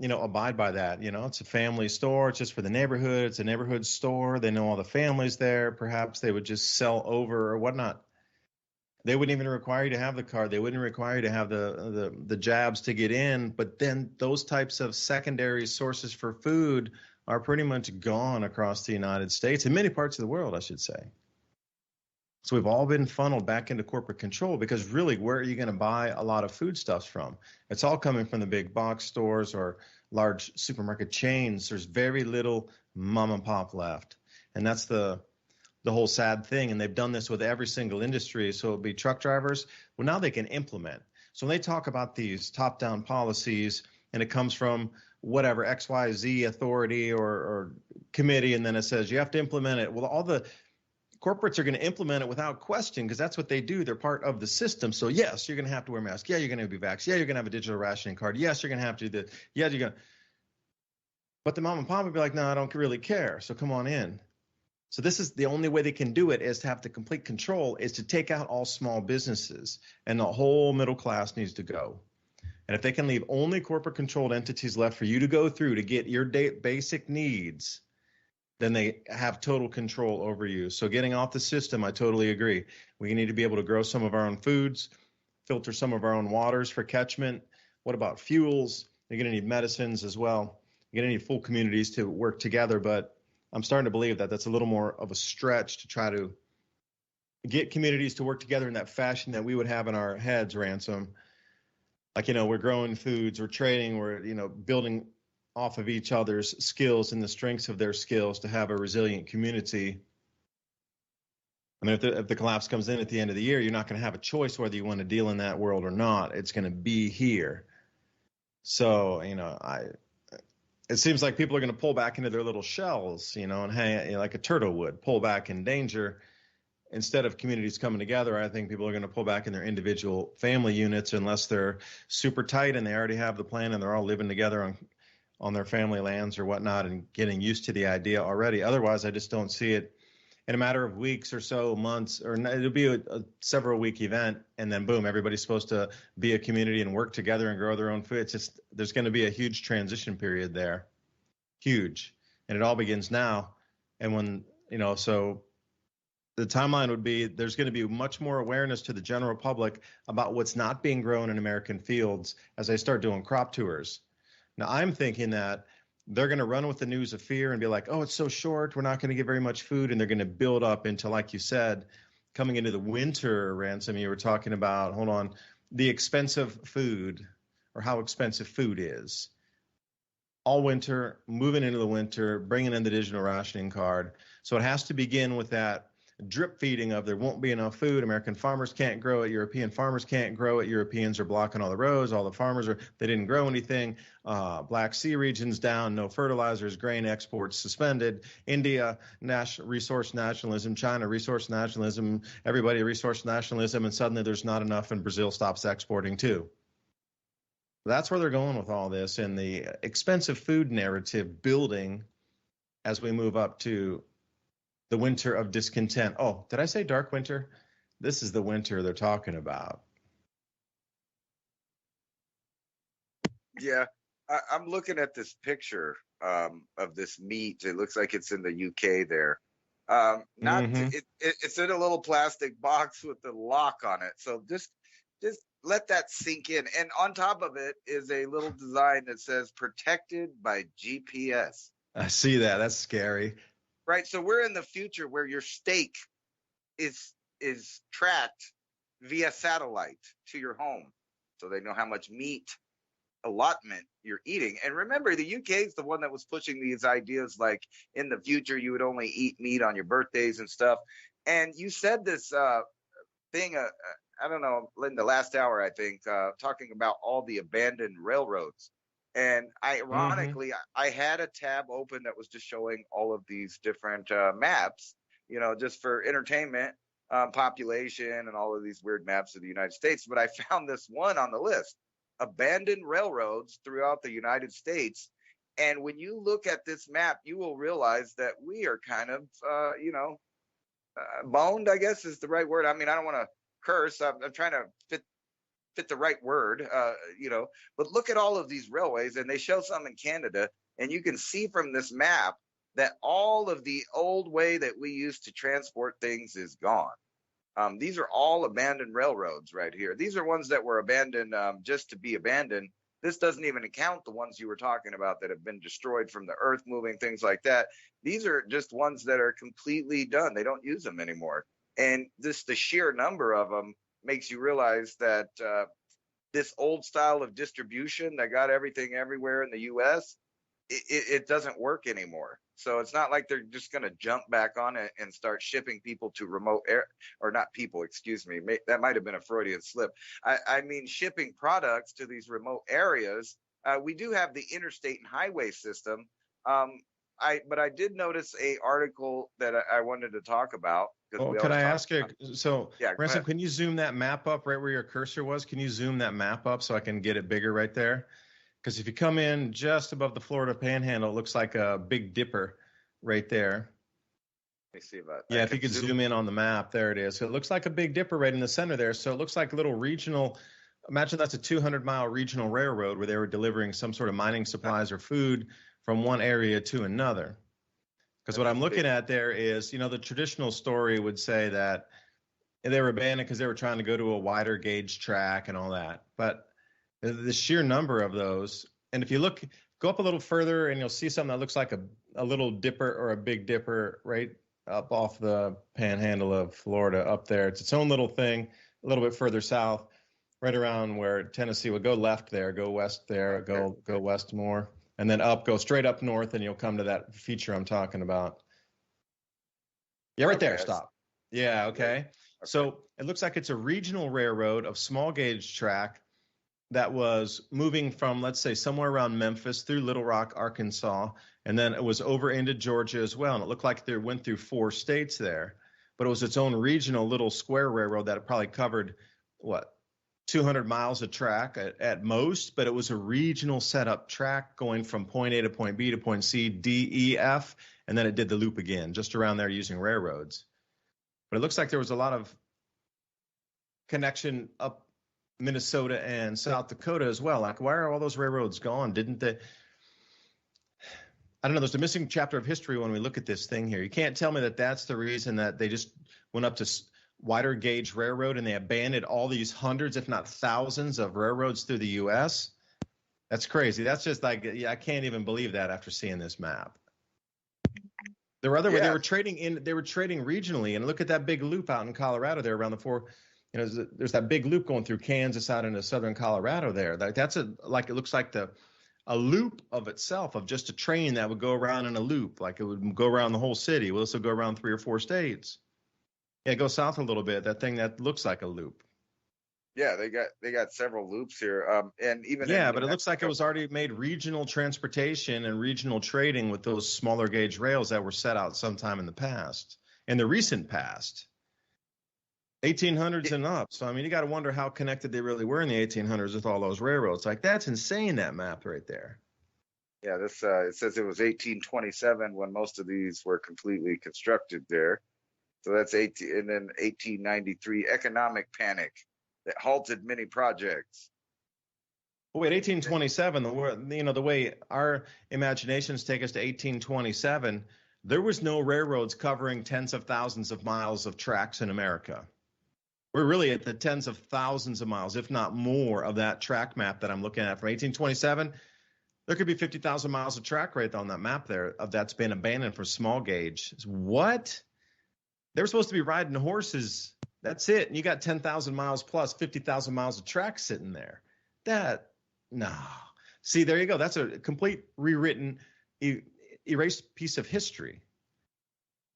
abide by that. It's a family store. It's just for the neighborhood. It's a neighborhood store. They know all the families there. Perhaps they would just sell over or whatnot. They wouldn't even require you to have the card. They wouldn't require you to have the jabs to get in. But then those types of secondary sources for food are pretty much gone across the United States, in many parts of the world, I should say. So we've all been funneled back into corporate control, because really, where are you going to buy a lot of foodstuffs from? It's all coming from the big box stores or large supermarket chains. There's very little mom and pop left. And that's the whole sad thing. And they've done this with every single industry. So it'll be truck drivers. Well, now they can implement. So when they talk about these top-down policies, and it comes from whatever XYZ authority or committee, and then it says you have to implement it. Well, all the corporates are going to implement it without question, because that's what they do. They're part of the system. So yes, you're going to have to wear masks. Yeah, you're going to be vaxxed. Yeah, you're going to have a digital rationing card. Yes, you're going to have to do this. Yeah, you're going to. But the mom and pop would be like, no, I don't really care. So come on in. So this is the only way they can do it, is to have the complete control, is to take out all small businesses, and the whole middle class needs to go. And if they can leave only corporate controlled entities left for you to go through to get your basic needs, then they have total control over you. So getting off the system, I totally agree. We need to be able to grow some of our own foods, filter some of our own waters for catchment. What about fuels? You're going to need medicines as well. You're going to need full communities to work together. But I'm starting to believe that that's a little more of a stretch to try to get communities to work together in that fashion that we would have in our heads, Ransom. Like, we're growing foods, we're trading, we're, building off of each other's skills and the strengths of their skills to have a resilient community. I mean, if the collapse comes in at the end of the year, you're not going to have a choice whether you want to deal in that world or not. It's going to be here. So, it seems like people are going to pull back into their little shells, and hang like a turtle would, pull back in danger. Instead of communities coming together, I think people are going to pull back in their individual family units, unless they're super tight and they already have the plan and they're all living together on their family lands or whatnot and getting used to the idea already. Otherwise, I just don't see it in a matter of weeks or so, months, or it'll be a several week event. And then boom, everybody's supposed to be a community and work together and grow their own food. It's just, there's going to be a huge transition period there. Huge. And it all begins now. And when, so the timeline would be, there's going to be much more awareness to the general public about what's not being grown in American fields as they start doing crop tours. Now, I'm thinking that they're going to run with the news of fear and be like, oh, it's so short, we're not going to get very much food. And they're going to build up into, like you said, coming into the winter, Ransom, you were talking about, hold on, the expensive food, or how expensive food is. All winter, moving into the winter, bringing in the digital rationing card. So it has to begin with that drip feeding of there won't be enough food. American farmers can't grow it. European farmers can't grow it. Europeans are blocking all the roads. All the farmers they didn't grow anything. Black Sea regions down, no fertilizers, grain exports suspended. India, resource nationalism. China, resource nationalism. Everybody, resource nationalism. And suddenly there's not enough and Brazil stops exporting too. That's where they're going with all this, and the expensive food narrative building as we move up to the winter of discontent. Oh, did I say dark winter? This is the winter they're talking about. Yeah, I'm looking at this picture of this meat. It looks like it's in the UK there. It's in a little plastic box with a lock on it. So just let that sink in. And on top of it is a little design that says protected by GPS. I see that. That's scary. Right. So we're in the future where your steak is tracked via satellite to your home. So they know how much meat allotment you're eating. And remember, the UK is the one that was pushing these ideas like in the future you would only eat meat on your birthdays and stuff. And you said this thing, I don't know, in the last hour, I think, talking about all the abandoned railroads. And ironically, I had a tab open that was just showing all of these different maps, just for entertainment population and all of these weird maps of the United States. But I found this one on the list, abandoned railroads throughout the United States. And when you look at this map, you will realize that we are kind of, boned, I guess is the right word. I mean, I don't want to curse. I'm trying to fit the right word, but look at all of these railways, and they show some in Canada, and you can see from this map that all of the old way that we used to transport things is gone. These are all abandoned railroads right here. These are ones that were abandoned just to be abandoned. This doesn't even account the ones you were talking about that have been destroyed from the earth moving, things like that. These are just ones that are completely done. They don't use them anymore. And the sheer number of them makes you realize that this old style of distribution that got everything everywhere in the U.S., it doesn't work anymore. So it's not like they're just going to jump back on it and start shipping people to remote or not people, excuse me. That might have been a Freudian slip. I mean, shipping products to these remote areas. We do have the interstate and highway system. But I did notice a article that I wanted to talk about. Well, could I ask you? So, yeah, Ransom, can you zoom that map up right where your cursor was? Can you zoom that map up so I can get it bigger right there? Because if you come in just above the Florida Panhandle, it looks like a Big Dipper right there. Let me see about that. Yeah, if you could zoom in on the map, there it is. So it looks like a Big Dipper right in the center there. So it looks like a little regional. Imagine that's a 200-mile regional railroad where they were delivering some sort of mining supplies or food from one area to another. Because what I'm looking at there is, the traditional story would say that they were abandoned because they were trying to go to a wider gauge track and all that. But the sheer number of those, and if you go up a little further and you'll see something that looks like a little dipper or a Big Dipper right up off the panhandle of Florida up there. It's its own little thing, a little bit further south, right around where Tennessee would go left there, go west there, go west more. And then go straight up north, and you'll come to that feature I'm talking about. Yeah, right there. Stop. Yeah, okay. So it looks like it's a regional railroad of small gauge track that was moving from, let's say, somewhere around Memphis through Little Rock, Arkansas, and then it was over into Georgia as well. And it looked like they went through 4 states there, but it was its own regional little square railroad that it probably covered, 200 miles of track at most, but it was a regional setup track going from point A to point B to point C, D, E, F, and then it did the loop again, just around there using railroads. But it looks like there was a lot of connection up Minnesota and South Dakota as well. Like, why are all those railroads gone? Didn't they? I don't know. There's a missing chapter of history when we look at this thing here. You can't tell me that that's the reason that they just went up to wider gauge railroad and they abandoned all these hundreds, if not thousands, of railroads through the U.S. That's crazy. That's just like, I can't even believe that after seeing this map. There were they were trading regionally, and look at that big loop out in Colorado there around there's that big loop going through Kansas out into southern Colorado there. That's it looks like a loop of itself, of just a train that would go around in a loop, like it would go around the whole city. Well, this will go around 3 or 4 states. Yeah, go south a little bit. That thing that looks like a loop. Yeah, they got several loops here, and even but it looks like it was already made regional transportation and regional trading with those smaller gauge rails that were set out sometime in the past, in the recent past, 1800s and up. So I mean, you got to wonder how connected they really were in the 1800s with all those railroads. Like, that's insane, that map right there. Yeah, this it says it was 1827 when most of these were completely constructed there. So that's 1893 economic panic that halted many projects. Wait, 1827, the way our imaginations take us to 1827, there was no railroads covering tens of thousands of miles of tracks in America. We're really at the tens of thousands of miles, if not more, of that track map that I'm looking at from 1827. There could be 50,000 miles of track right on that map there that's been abandoned for small gauge. What? They were supposed to be riding horses. That's it. And you got 10,000 miles plus 50,000 miles of track sitting there. No. See, there you go. That's a complete rewritten, erased piece of history.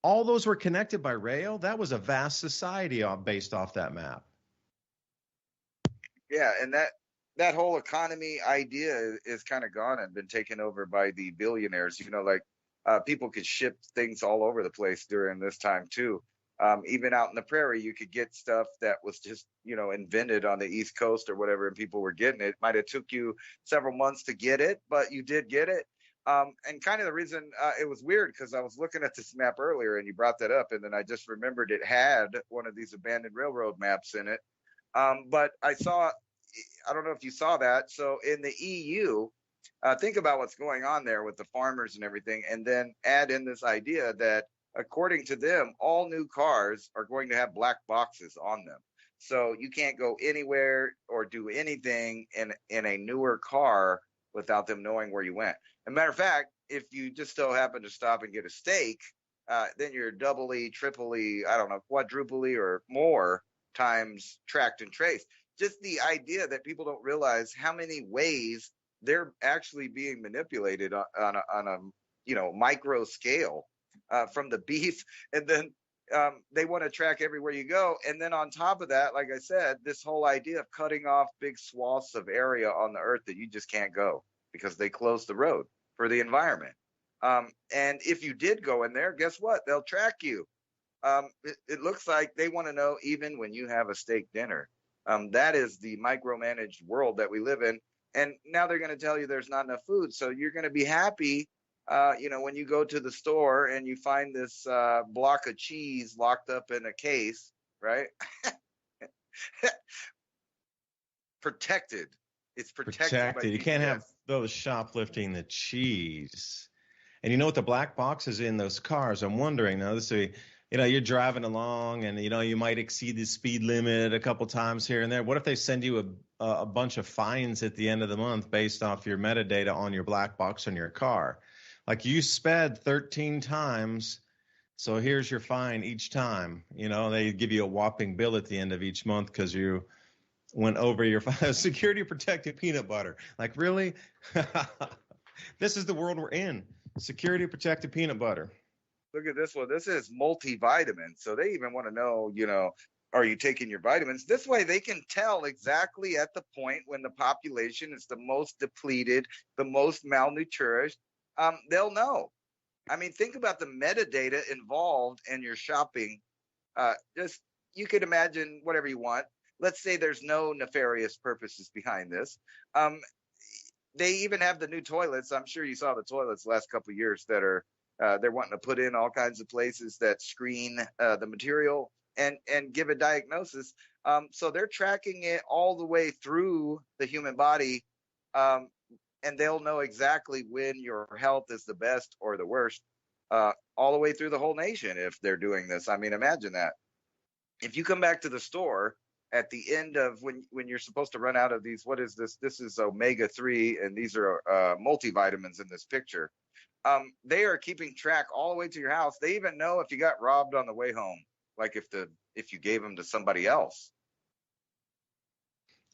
All those were connected by rail. That was a vast society based off that map. Yeah, and that whole economy idea is kind of gone and been taken over by the billionaires. People could ship things all over the place during this time too. Even out in the prairie, you could get stuff that was just, invented on the East Coast or whatever, and people were getting it. It might have took you several months to get it, but you did get it. And kind of the reason it was weird, because I was looking at this map earlier and you brought that up, and then I just remembered it had one of these abandoned railroad maps in it. But I don't know if you saw that. So in the EU, think about what's going on there with the farmers and everything, and then add in this idea that according to them, all new cars are going to have black boxes on them. So you can't go anywhere or do anything in a newer car without them knowing where you went. As a matter of fact, if you just so happen to stop and get a steak, then you're doubly, triply, quadruply or more times tracked and traced. Just the idea that people don't realize how many ways they're actually being manipulated on a micro scale, from the beef, and then they want to track everywhere you go. And then on top of that, like I said, this whole idea of cutting off big swaths of area on the earth that you just can't go because they closed the road for the environment. And if you did go in there, guess what? They'll track you. It looks like they want to know even when you have a steak dinner. That is the micromanaged world that we live in. And now they're going to tell you there's not enough food. So you're going to be happy, when you go to the store and you find this block of cheese locked up in a case, right? Protected. It's protected. You can't have those shoplifting the cheese. And you know what the black box is in those cars? I'm wondering now. You're driving along and you might exceed the speed limit a couple times here and there. What if they send you a bunch of fines at the end of the month based off your metadata on your black box on your car? Like, you sped 13 times, so here's your fine each time. They give you a whopping bill at the end of each month because you went over your security protected peanut butter. Like, really? This is the world we're in. Security protected peanut butter. Look at this one. This is multivitamin. So they even want to know, are you taking your vitamins? This way they can tell exactly at the point when the population is the most depleted, the most malnourished. They'll know. I mean, think about the metadata involved in your shopping. You could imagine whatever you want. Let's say there's no nefarious purposes behind this. They even have the new toilets. I'm sure you saw the toilets the last couple of years that are they're wanting to put in all kinds of places that screen the material and give a diagnosis. So they're tracking it all the way through the human body. And they'll know exactly when your health is the best or the worst, all the way through the whole nation if they're doing this. I mean, imagine that. If you come back to the store at the end of when you're supposed to run out of these, what is this? This is omega-3, and these are multivitamins in this picture. They are keeping track all the way to your house. They even know if you got robbed on the way home, like if you gave them to somebody else.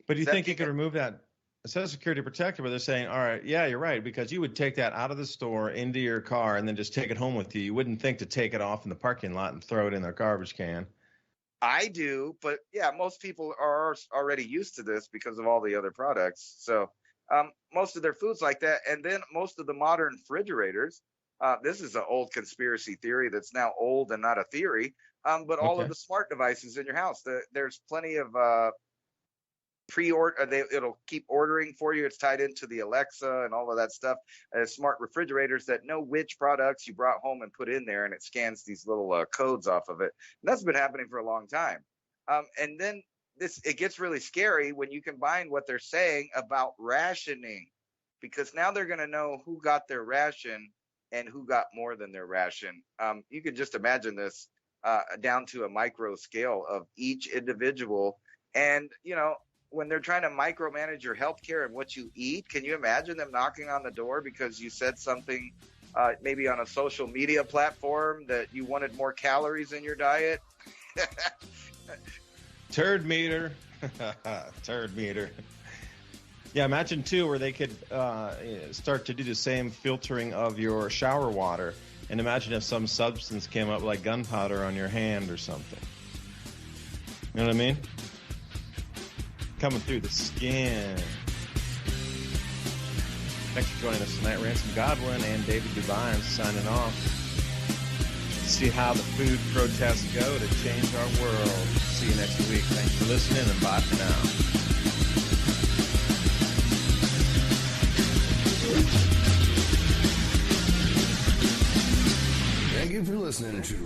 But do you think you could remove that? It says security protector, but they're saying, all right, yeah, you're right, because you would take that out of the store into your car and then just take it home with you. You wouldn't think to take it off in the parking lot and throw it in their garbage can. I do, but yeah, most people are already used to this because of all the other products. So most of their food's like that. And then most of the modern refrigerators, this is an old conspiracy theory that's now old and not a theory, but all of the smart devices in your house, there's plenty of pre-order, it'll keep ordering for you. It's tied into the Alexa and all of that stuff. Smart refrigerators that know which products you brought home and put in there, and it scans these little codes off of it. And that's been happening for a long time. And then it gets really scary when you combine what they're saying about rationing, because now they're going to know who got their ration and who got more than their ration. You could just imagine this down to a micro scale of each individual. And, when they're trying to micromanage your healthcare and what you eat, can you imagine them knocking on the door because you said something maybe on a social media platform that you wanted more calories in your diet? Turd meter. Turd meter. Yeah, imagine, too, where they could start to do the same filtering of your shower water. And imagine if some substance came up like gunpowder on your hand or something. You know what I mean? Coming through the skin. Thanks for joining us tonight. Ransom, Godwin, and David DuByne signing off. see how the food protests go to change our world. See you next week. Thanks for listening, and bye for now. Thank you for listening to